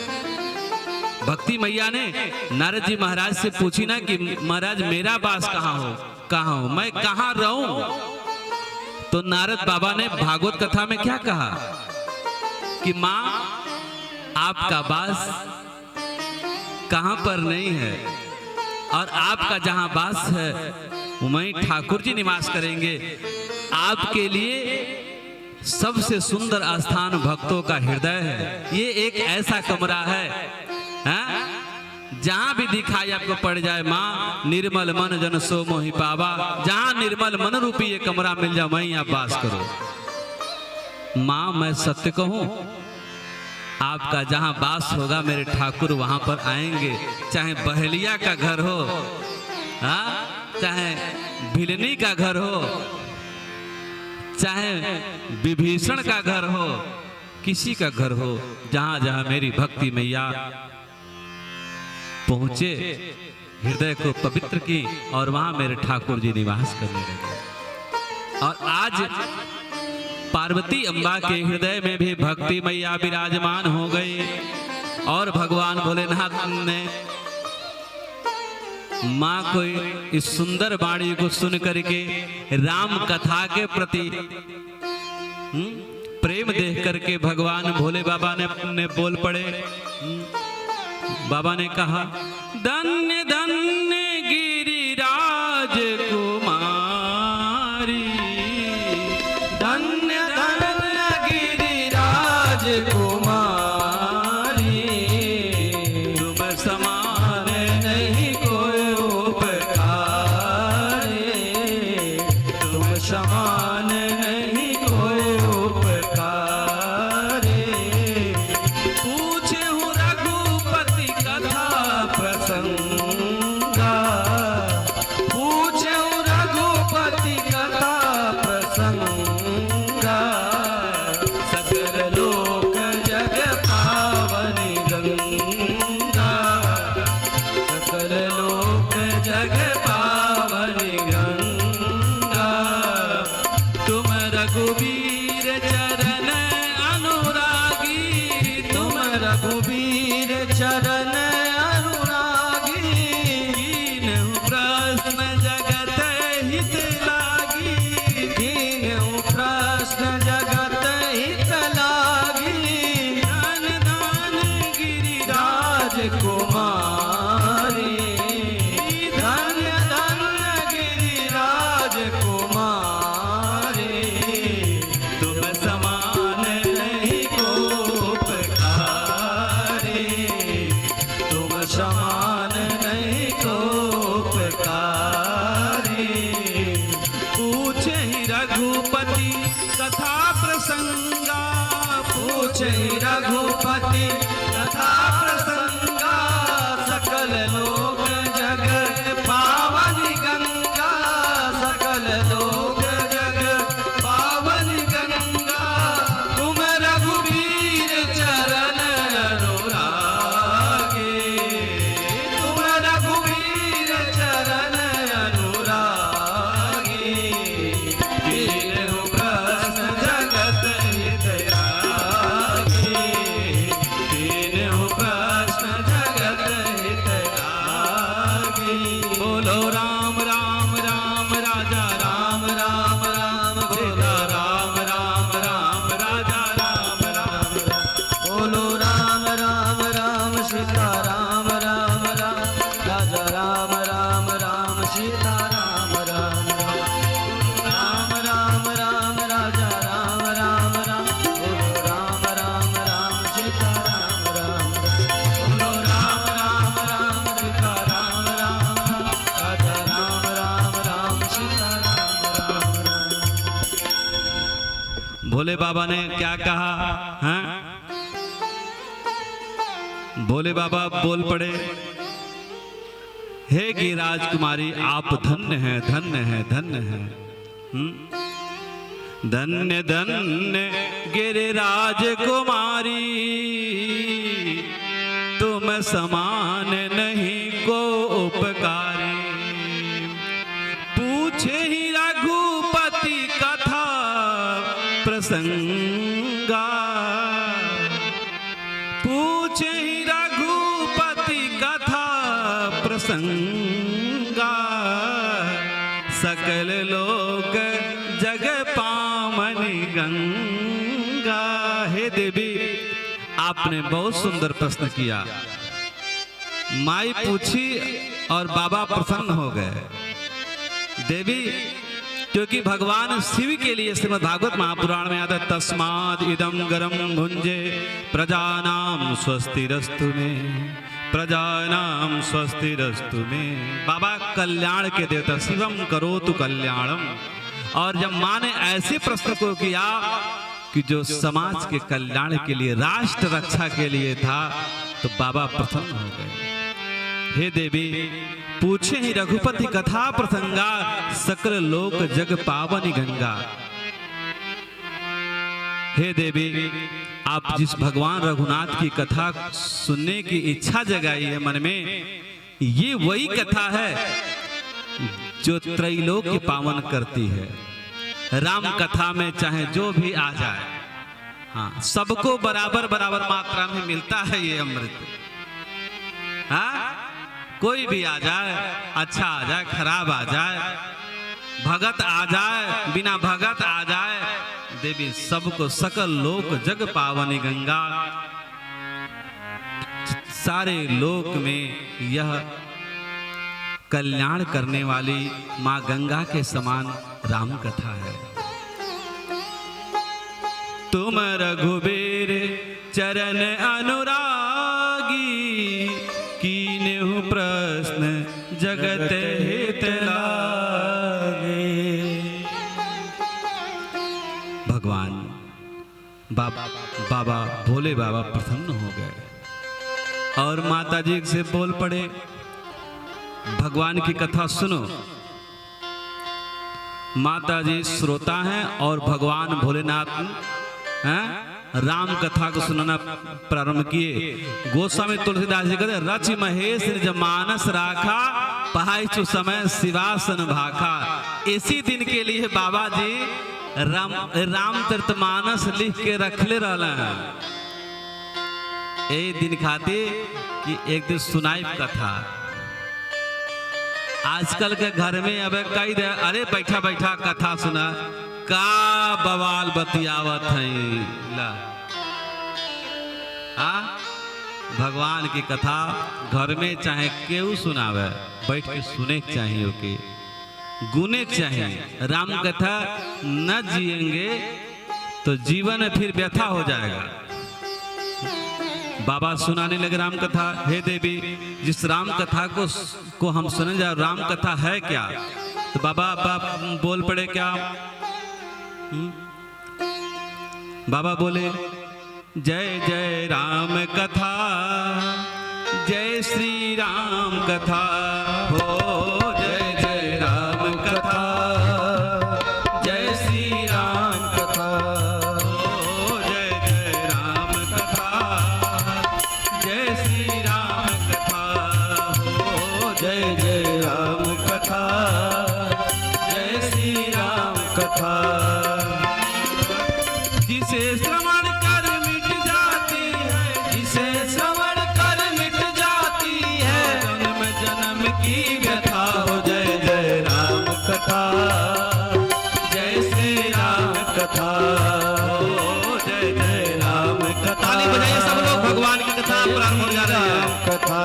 Speaker 3: भक्ति मैया ने नारद जी महाराज से पूछी ना कि महाराज मेरा वास कहाँ हो, मैं कहाँ रहूं? तो नारद बाबा ने भागवत कथा में क्या कहा कि मां आपका वास कहां पर नहीं है, और आपका जहां वास है वहीं ठाकुर जी निवास करेंगे। आपके लिए सबसे सुंदर स्थान भक्तों का हृदय है। ये एक ऐसा कमरा है, जहां भी दिखाई आपको पड़ जाए मां निर्मल मन जन सो मोहि पावा। जहां निर्मल मन रूपी ये कमरा मिल जाए वहीं आप वास करो। मां मैं सत्य कहूं, आपका जहां वास होगा मेरे ठाकुर वहां पर आएंगे। चाहे बहलिया का घर हो, चाहे भिलनी का घर हो, चाहे विभीषण का घर हो, किसी का घर हो, जहां जहां मेरी भक्ति मैया पहुंचे, हृदय को पवित्र की और वहां मेरे ठाकुर जी निवास करने लगे। और आज पार्वती अम्बा के हृदय में भी भक्ति मैया विराजमान हो गई। और भगवान भोलेनाथ ने मां को इस सुंदर वाणी को सुन करके राम कथा के प्रति प्रेम देख करके भगवान भोले बाबा ने बोल पड़े। बाबा ने कहा, धन्य धन्य गिरिराज कुमारी,
Speaker 1: धन्य धन्य गिरिराज कुमारी,
Speaker 3: तुम समान
Speaker 1: नहीं कोई उपकारी, तुम समान नहीं कोई उपकारी।
Speaker 3: पूछे हूँ रघुपति कथा
Speaker 1: प्रसंगा, पूछे रघुपति कथा प्रसंगा, सकल लोक जग पावनी गंगा, सकल लोक जग पावनी गंगा।
Speaker 3: तुम रघुवीर चरण अनुरागी,
Speaker 1: तुम रघुवीर चरण अनुरागी,
Speaker 3: दीन प्रश्न जगत हित लागी,
Speaker 1: दीन प्रश्न जगत हित लागी।
Speaker 3: धन धन गिरिराज
Speaker 1: कुमारी, धन्य धन्य गिरिराज कुमारी,
Speaker 3: तुम समान
Speaker 1: नहीं को उपकारी, तुम समान नहीं को उपकारी।
Speaker 3: पूछे ही रघुपति कथा प्रसंगा,
Speaker 1: पूछे रघुपति कथा प्रसंगा, सकल लोक जग पावनी गंगा, सकल लोक जग पावनी गंगा। तुम रघुवीर चरण अनुरागी, तुम रघुवीर चरण अनुरागी, कीन्हु प्रश्न जगत हित लागी, कीन्हु प्रश्न जगत हित लागी।
Speaker 3: बोलो राम राम राम राजा राम
Speaker 1: राम राम बोलो
Speaker 3: राम राम राम राजा राम राम
Speaker 1: बोलो राम राम राम सीता राम राम राम, राजा राम राम राम सीता राम राम राम, राम राम राजा राम राम राम, बोलो राम राम राम सीता राम राम, बोलो राम राम राम सीता राम राम, राजा राम राम राम सीता राम राम।
Speaker 3: भोले बाबा ने क्या कहा? हैं? भोले बाबा बोल पड़े, हे गिरिराज कुमारी, आप धन्य हैं, धन्य हैं, धन्य हैं। धन्य धन्य गिरिराज कुमारी, तुम समान नहीं को उपकारी। पूछे ही रघुपति कथा प्रसंगा, पूछे ही रघुपति कथा प्रसंगा, सकल लोक जग पावनी गंगा। हे देवी, आपने बहुत सुंदर प्रश्न किया। माई पूछी और बाबा प्रसन्न हो गए। देवी, क्योंकि भगवान शिव के लिए श्रीमद् भागवत महापुराण में आता है, तस्माद इदम गरम भुंजे प्रजानाम स्वस्तिरस्तु में, प्रजानाम स्वस्तिरस्तु में। बाबा कल्याण के देवता, शिवम करोतु कल्याणम। और जब माँ ने ऐसे प्रश्न को किया कि जो समाज के कल्याण के लिए, राष्ट्र रक्षा के लिए था, तो बाबा प्रसन्न हो गए। हे देवी, पूछे ही रघुपति कथा प्रसंगा, सकल लोक जग पावनी गंगा। हे देवी, आप जिस भगवान रघुनाथ की कथा सुनने की इच्छा जगाई है मन में, ये वही कथा है जो त्रैलोक्य पावन करती है। राम कथा में चाहे जो भी आ जाए, हाँ, सबको बराबर बराबर मात्रा में मिलता है ये अमृत। हाँ, कोई भी आ जाए, अच्छा आ जाए, खराब आ जाए, भगत आ जाए, बिना भगत आ जाए, देवी सबको सकल लोक जग पावनी गंगा। सारे लोक में यह कल्याण करने वाली मां गंगा के समान राम कथा है। तुम रघुबीर चरण अनुरागी, कीन्हु प्रश्न जगत हित लागे। भगवान बाबा भोले बाबा प्रसन्न हो गए और माता जी से बोल पड़े, भगवान की कथा सुनो। माता जी श्रोता हैं और भगवान भोलेनाथ हैं राम कथा को सुनाना प्रारंभ किए। गोस्वामी तुलसीदास जी कहते, रच महेश निज मानस राखा, पहाइचु समय शिवासन भाखा। इसी दिन के लिए बाबा जी रामचरितमानस लिख के रखले रहला है। ए दिन खातिर कि एक दिन सुनाई कथा। आजकल के घर में अब कई दे, अरे बैठा बैठा कथा सुना, का बवाल बतियावत है ला। भगवान की कथा घर में चाहे केहू सुनावे, बैठ के सुने के चाहिए, के गुने के चाहिए। राम कथा न जिएंगे तो जीवन में फिर व्यथा हो जाएगा। बाबा सुनाने लगे राम कथा। हे देवी, जिस राम कथा को हम सुने जा, राम कथा है क्या? तो बाबा बोल पड़े क्या? बाबा बोले, जय जय राम कथा, जय श्री राम कथा हो, जय जय राम कथा, जय श्री राम कथा हो, जय जय राम कथा, जय श्री राम कथा हो, जय जय राम कथा, जय श्री राम कथा। जिसे श्रवण कर मिट जाती है, जिसे श्रवण कर मिट जाती है, जन्म जन्म की व्यथा हो, जय जय राम कथा, जय श्री राम कथा हो, जय जय राम कथा। ताली बजाइए सब लोग, भगवान की कथा प्रारंभ हो जा रही है। कथा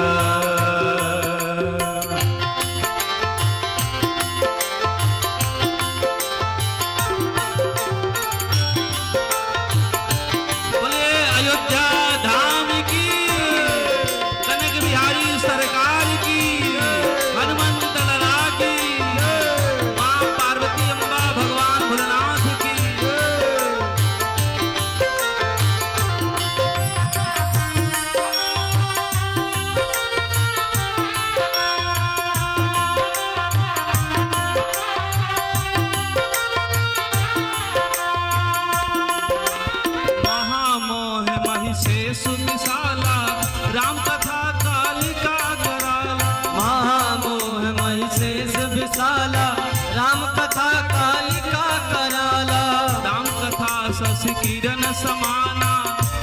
Speaker 3: राम कथा कालिका कराला, महामोह महिषेष विशाला, राम कथा कालिका कराला। राम कथा शशि किरण समाना,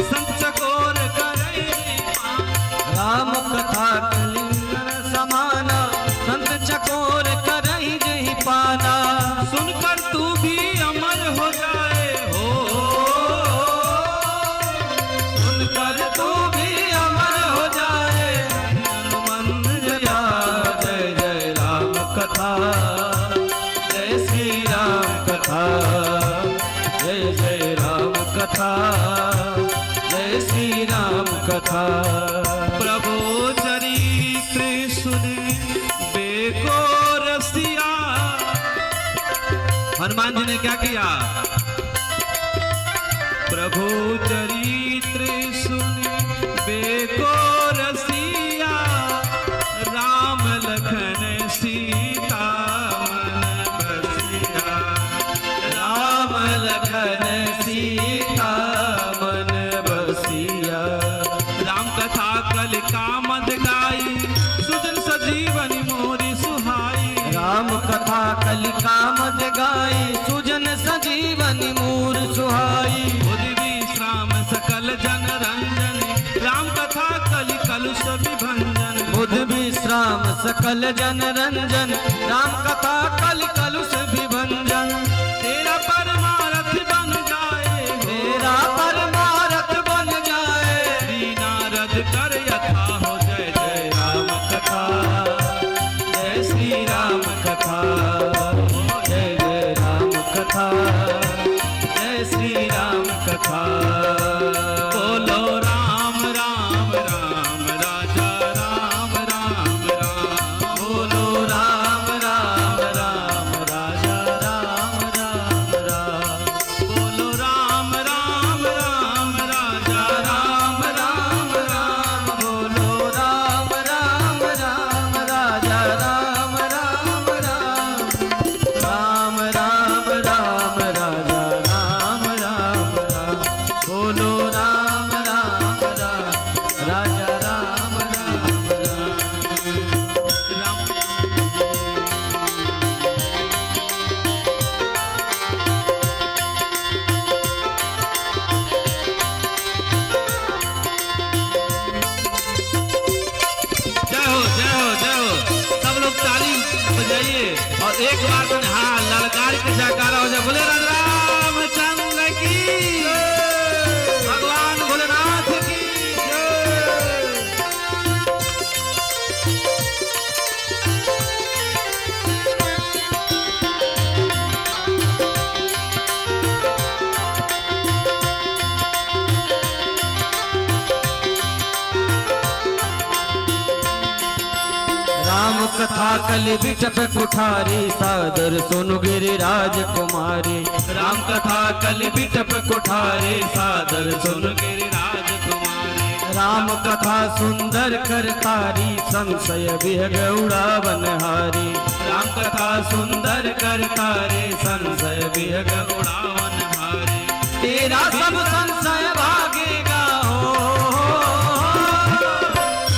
Speaker 3: संत चकोर करे पाना। राम कथा कलिंगर समाना, संत चकोर करई जहि पाना। सुनकर तू भी अमर हो जाए हो, सुनकर तू भी कथा, जय श्री राम कथा, जय जय राम कथा, जय श्री राम कथा। प्रभु चरित्र सुने बेको रसिया। हनुमान जी ने क्या किया? प्रभु चरित्र सुने बेको रसिया, राम लखन सीता मन बसिया, राम लखन सीता मन बसिया। राम कथा कलिका मद गाई, सुजन सजीवन मोरी सुहाई। राम कथा कलिका मद गाई, सुजन सजीवन मोर सुहाई। बुध विश्राम सकल जन रंजन, राम कथा कलि कलुष विभंजन। बुध विश्राम सकल जन रंजन, राम कथा कलि कलुष विभंजन। तेरा परमारथ बन जा एक बार तो हाँ ललकार के जयकारा हो जाए। बोले रामचंद्र की भगवान भोलेनाथ की
Speaker 1: राम कथा कलि बिटप कुठारी सादर सुनु गिरिराज कुमारी।
Speaker 3: राम कथा कलि बिटप कुठारे सादर सुन गिरिराज कुमारी।
Speaker 1: राम कथा सुंदर करतारी संशय विह गौड़ा बनहारी।
Speaker 3: राम कथा सुंदर करतारे संशय विह गौड़ा वनहारी।
Speaker 1: तेरा सब संशय भागेगा हो,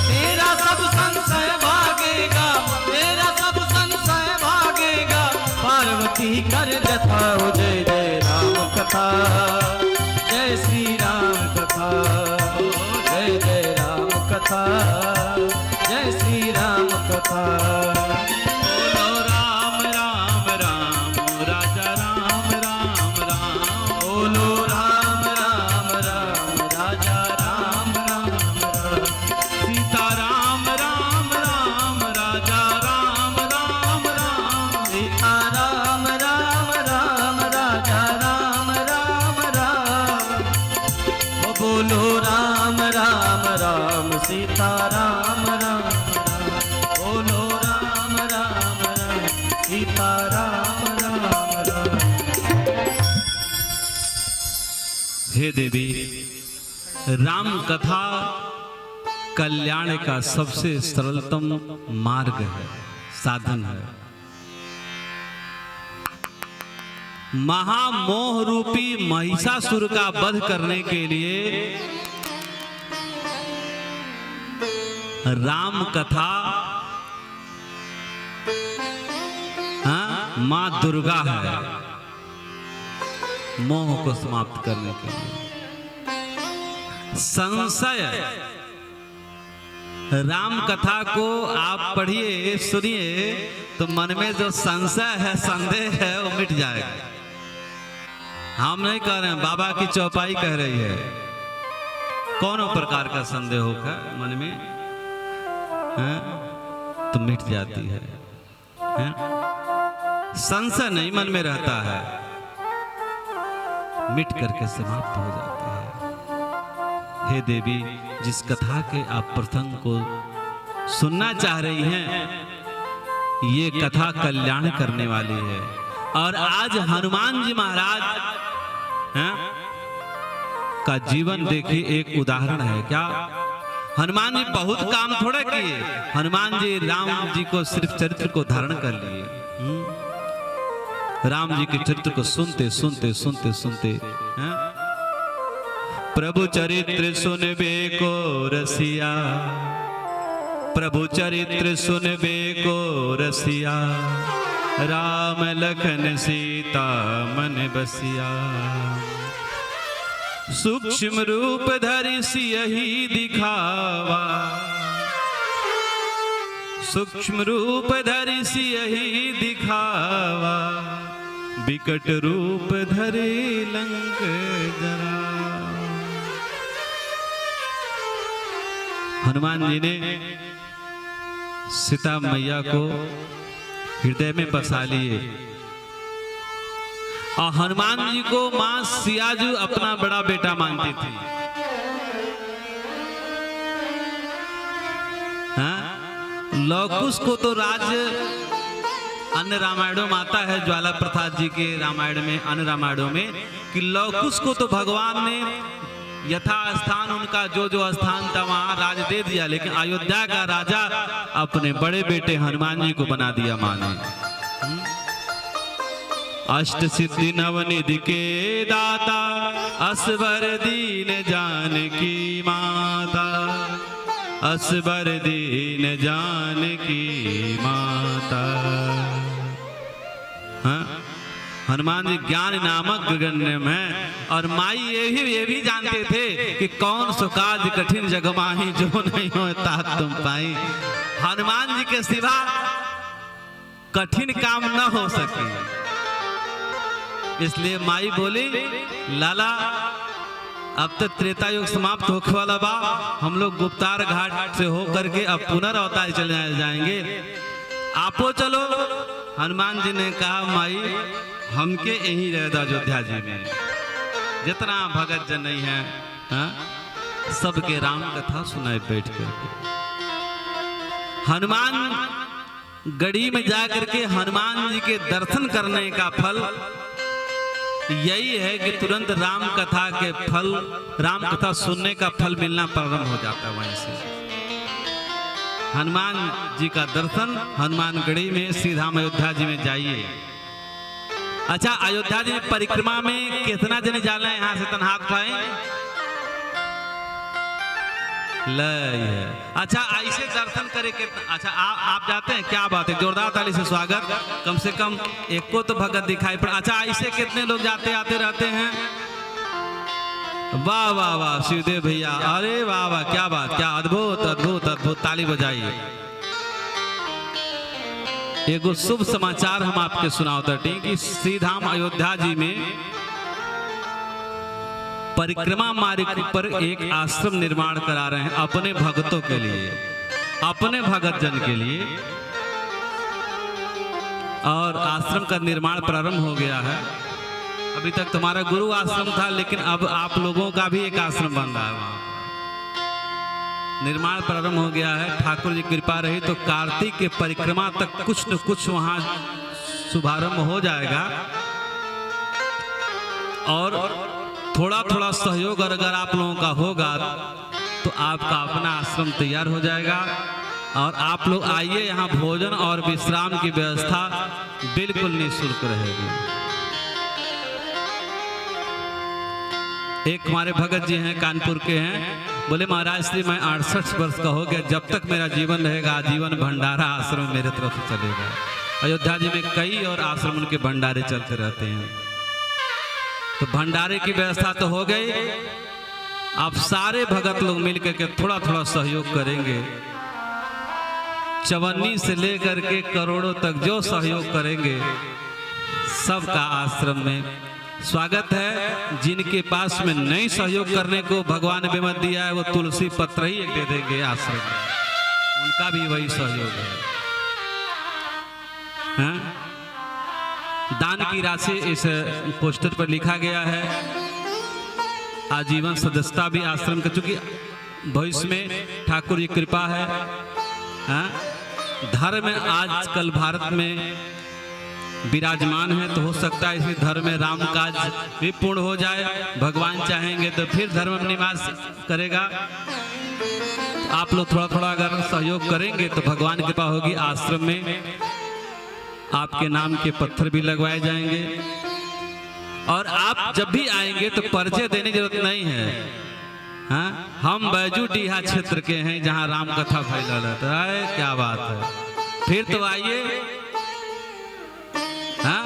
Speaker 1: तेरा सब संशय भागेगा, तेरा सब संशय भागेगा। पार्वती कर जथा हो जय जय राम कथा, जय श्री राम कथा, जय जय राम कथा, जय श्री राम कथा।
Speaker 3: बोलो राम राम राम राजा राम राम राम।
Speaker 1: बोलो राम राम राम राजा राम राम राम।
Speaker 3: सीता राम राम राम राजा राम राम राम।
Speaker 1: सीता राम राम राम राजा राम राम राम। ओ बोलो राम राम राम सीता राम राम राम। बोलो राम राम राम सीता राम राम राम।
Speaker 3: हे देवी, राम कथा कल्याण का सबसे सरलतम मार्ग है, साधन है। महामोह रूपी महिषासुर का वध करने के लिए राम कथा मां दुर्गा है, मोह को समाप्त करने के लिए। संशय, राम कथा को आप पढ़िए सुनिए तो मन में जो संशय है, संदेह है, वो मिट जाएगा। हम नहीं कह रहे हैं, बाबा की चौपाई कह रही है। कौन प्रकार का संदेह होगा मन में है? तो मिट जाती है। संशय नहीं मन में रहता है, मिट करके समाप्त हो जाती है। हे देवी, जिस कथा के आप प्रसंग को सुनना चाह रही हैं, ये कथा कल्याण करने वाली है। और आज हनुमान जी महाराज का जीवन देखिए, एक उदाहरण है। क्या हनुमान जी बहुत काम थोड़े किए, हनुमान जी राम जी को सिर्फ चरित्र को धारण कर लिए। राम जी के चरित्र को सुनते सुनते सुनते सुनते प्रभु चरित्र सुनबे को रसिया, प्रभु चरित्र सुनबे को रसिया। राम लखन सीता मन बसिया। सूक्ष्म रूप धरि सियहि दिखावा, सूक्ष्म रूप धरि सियहि दिखावा। विकट रूप धरे लंक जरा। हनुमान जी ने सीता मैया को हृदय में बसा लिए और हनुमान जी को मां सियाजू अपना बड़ा बेटा मानती थी। लौकुश को तो राज अन्य रामायणों में आता है, ज्वाला प्रसाद जी के रामायण में, अन्य रामायणों में, कि लौकुश को तो भगवान ने यथा स्थान उनका जो जो स्थान था वहां राज दे दिया, लेकिन अयोध्या का राजा अपने बड़े बेटे हनुमान जी को बना दिया मां ने। अष्ट सिद्धि नवनिधि के दाता, असबर दीन जानकी माता, असबर दीन जानकी माता। हनुमान जी ज्ञान नामक गगन में, और माई ये भी जानते थे कि कौन सो काज कठिन जग माही, जो नहीं हो तात तुम पाई। हनुमान जी के सिवा कठिन काम न हो सके। इसलिए माई बोली, लाला अब तो त्रेता युग समाप्त होने वाला बा, हम लोग गुप्तार घाट से हो करके अब पुनर्अवतार चले जाएंगे, आपो चलो। हनुमान जी ने कहा, माई हमके यही रह दो अयोध्या जी में, जितना भगत जन नहीं है, हाँ? सबके राम कथा सुनाए बैठ करके। हनुमान गढ़ी में जाकर के हनुमान जी के दर्शन करने का फल यही है कि तुरंत राम कथा के फल, राम कथा सुनने का फल मिलना प्रारंभ हो जाता है। वहीं से हनुमान जी का दर्शन हनुमान गढ़ी में सीधाम अयोध्या जी में जाइए। अच्छा, अयोध्या जी में परिक्रमा में कितना जने जाना है? यहाँ से तन हाथ उठाएं। अच्छा, ऐसे दर्शन करे कितना? अच्छा, आप जाते हैं? क्या बात है, जोरदार ताली से स्वागत। कम से कम एक को तो भगत दिखाई पड़ा। अच्छा, ऐसे कितने लोग जाते आते रहते हैं? वाह वाह वाह शिवदेव भैया, अरे वाह वाह, क्या बात, क्या अद्भुत अद्भुत अद्भुत, ताली बजाइए। एगो शुभ समाचार हम आपके सुनाते हैं कि श्रीधाम अयोध्या जी में परिक्रमा मार्ग पर एक आश्रम निर्माण करा रहे हैं अपने भक्तों के लिए, अपने भगत जन के लिए। और आश्रम का निर्माण प्रारंभ हो गया है। अभी तक तुम्हारा गुरु आश्रम था, लेकिन अब आप लोगों का भी एक आश्रम बन रहा है। वहां निर्माण प्रारंभ हो गया है। ठाकुर जी कृपा रही तो कार्तिक के परिक्रमा तक कुछ न कुछ वहां शुभारंभ हो जाएगा। और थोड़ा थोड़ा सहयोग अगर आप लोगों का होगा तो आपका अपना आश्रम तैयार हो जाएगा। और आप लोग आइए, यहाँ भोजन और विश्राम की व्यवस्था बिल्कुल निःशुल्क रहेगी। एक हमारे भगत जी हैं, कानपुर के हैं, बोले महाराज श्री मैं 68 वर्ष का हो गया, जब तक मेरा जीवन रहेगा आजीवन भंडारा आश्रम मेरे तरफ से चलेगा। अयोध्या जी में कई और आश्रम उनके भंडारे चलते रहते हैं। तो भंडारे की व्यवस्था तो हो गई। अब सारे भगत लोग मिलकर के थोड़ा थोड़ा सहयोग करेंगे। चवन्नी से लेकर के करोड़ों तक जो सहयोग करेंगे सबका आश्रम में स्वागत है। जिनके पास में नहीं सहयोग करने को भगवान ने मत दिया है, वो तुलसी पत्र ही एक दे देंगे आश्रम में, उनका भी वही सहयोग है। दान की राशि इस पोस्टर पर लिखा गया है। आजीवन सदस्यता भी आश्रम का, चूंकि भविष्य में ठाकुर जी कृपा है। धर्म आजकल भारत में विराजमान है, तो हो सकता है इसी धर्म में राम काज भी पूर्ण हो जाए। भगवान चाहेंगे तो फिर धर्म में निवास करेगा। आप लोग थोड़ा थोड़ा अगर सहयोग करेंगे तो भगवान की कृपा होगी। आश्रम में आपके नाम के पत्थर भी लगवाए जाएंगे। और आप जब भी आएंगे तो परिचय देने की जरूरत नहीं है। हाँ, हम बैजू डीहा क्षेत्र के हैं जहाँ राम कथा फैला रहता है। क्या बात है, फिर तो आइए। हाँ,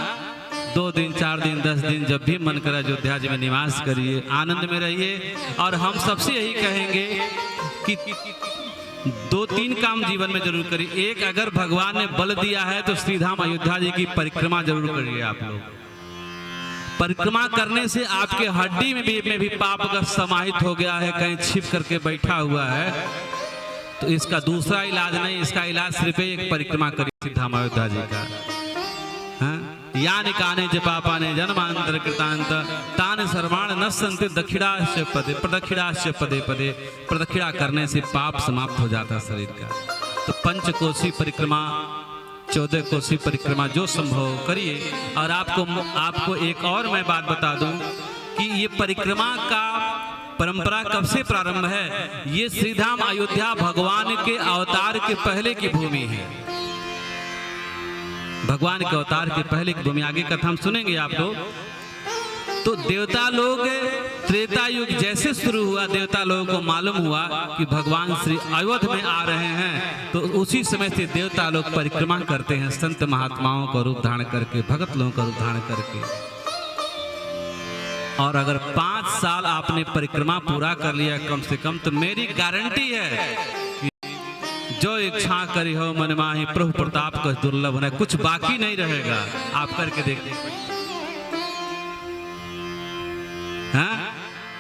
Speaker 3: 2 दिन 4 दिन 10 दिन जब भी मन करे अयोध्या जी में निवास करिए, आनंद में रहिए। और हम सबसे यही कहेंगे कि 2-3 काम जीवन में जरूर करिए। एक, अगर भगवान ने बल दिया है तो श्रीधाम अयोध्या जी की परिक्रमा जरूर करिए। आप लोग परिक्रमा करने से आपके हड्डी में भी पाप का समाहित हो गया है, कहीं छिप करके बैठा हुआ है, तो इसका दूसरा इलाज नहीं, इसका इलाज सिर्फ एक परिक्रमा करिए श्रीधाम अयोध्या जी का। यानि काने च पापाने जन्मांतर कृतांत तान सर्वाण न संति दक्षिणाश्च पदे प्रदक्षिणाश्च पदे पदे। प्रदक्षिणा करने से पाप समाप्त हो जाता है शरीर का। तो पंचकोशी परिक्रमा, 14 कोशी परिक्रमा जो संभव करिए। और आपको एक और मैं बात बता दूं कि ये परिक्रमा का परंपरा कब से प्रारंभ है। ये श्रीधाम अयोध्या भगवान के अवतार के पहले की भूमि है। भगवान के अवतार के पहले की भूमि, आगे कथा हम सुनेंगे आप लोग। तो देवता लोग त्रेता युग जैसे शुरू हुआ, देवता लोगों को मालूम हुआ कि भगवान श्री अयोध्या में आ रहे हैं, तो उसी समय से देवता लोग परिक्रमा करते हैं, संत महात्माओं का रूप धारण करके, भगत लोगों का रूप धारण करके। और अगर 5 साल आपने परिक्रमा पूरा कर लिया कम से कम, तो मेरी गारंटी है कि जो इच्छा करी हो मन माही, प्रभु प्रताप का दुर्लभ है, कुछ बाकी नहीं रहेगा। आप करके देखते हैं,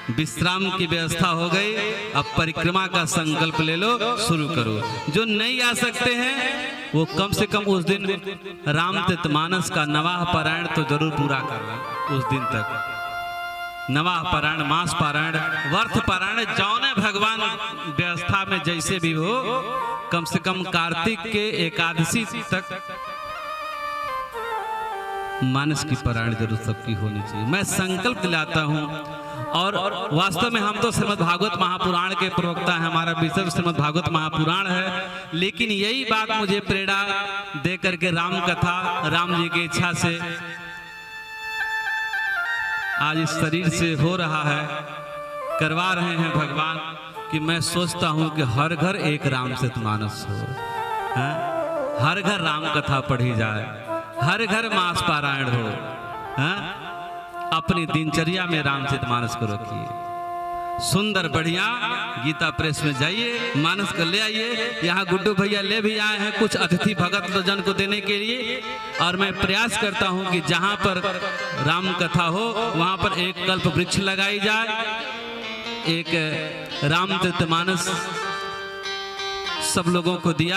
Speaker 3: विश्राम की व्यवस्था हो गई, अब परिक्रमा का संकल्प ले लो, शुरू करो। जो नहीं आ सकते हैं वो कम से कम उस दिन रामचरितमानस का नवाह पारायण तो जरूर पूरा करना। उस दिन तक नवाह पारायण, मास पारायण, वर्थ पारायण, जौने भगवान व्यवस्था में जैसे भी हो, कम से कम कार्तिक के एकादशी तक मानस की पारायण जरूर सबकी होनी चाहिए। मैं संकल्प दिलाता हूँ। और वास्तव में हम तो श्रीमद् भागवत महापुराण के प्रवक्ता हैं, हमारा विषय श्रीमद् भागवत महापुराण है, लेकिन यही बात मुझे प्रेरणा दे करके राम कथा, राम जी की इच्छा से आज इस शरीर से हो रहा है, करवा रहे हैं भगवान, कि मैं सोचता हूं कि हर घर एक रामचरितमानस हो, हर घर राम कथा पढ़ी जाए, हर घर मास पारायण हो। अपनी दिनचर्या में रामचरितमानस को रखिए। सुंदर बढ़िया गीता प्रेस में जाइए, मानस को ले आइए। यहाँ गुड्डू भैया ले भी आए हैं कुछ अतिथि भगत जन को देने के लिए। और मैं प्रयास करता हूँ कि जहाँ पर राम कथा हो वहाँ पर एक कल्प वृक्ष लगाई जाए, एक रामचरितमानस सब लोगों को दिया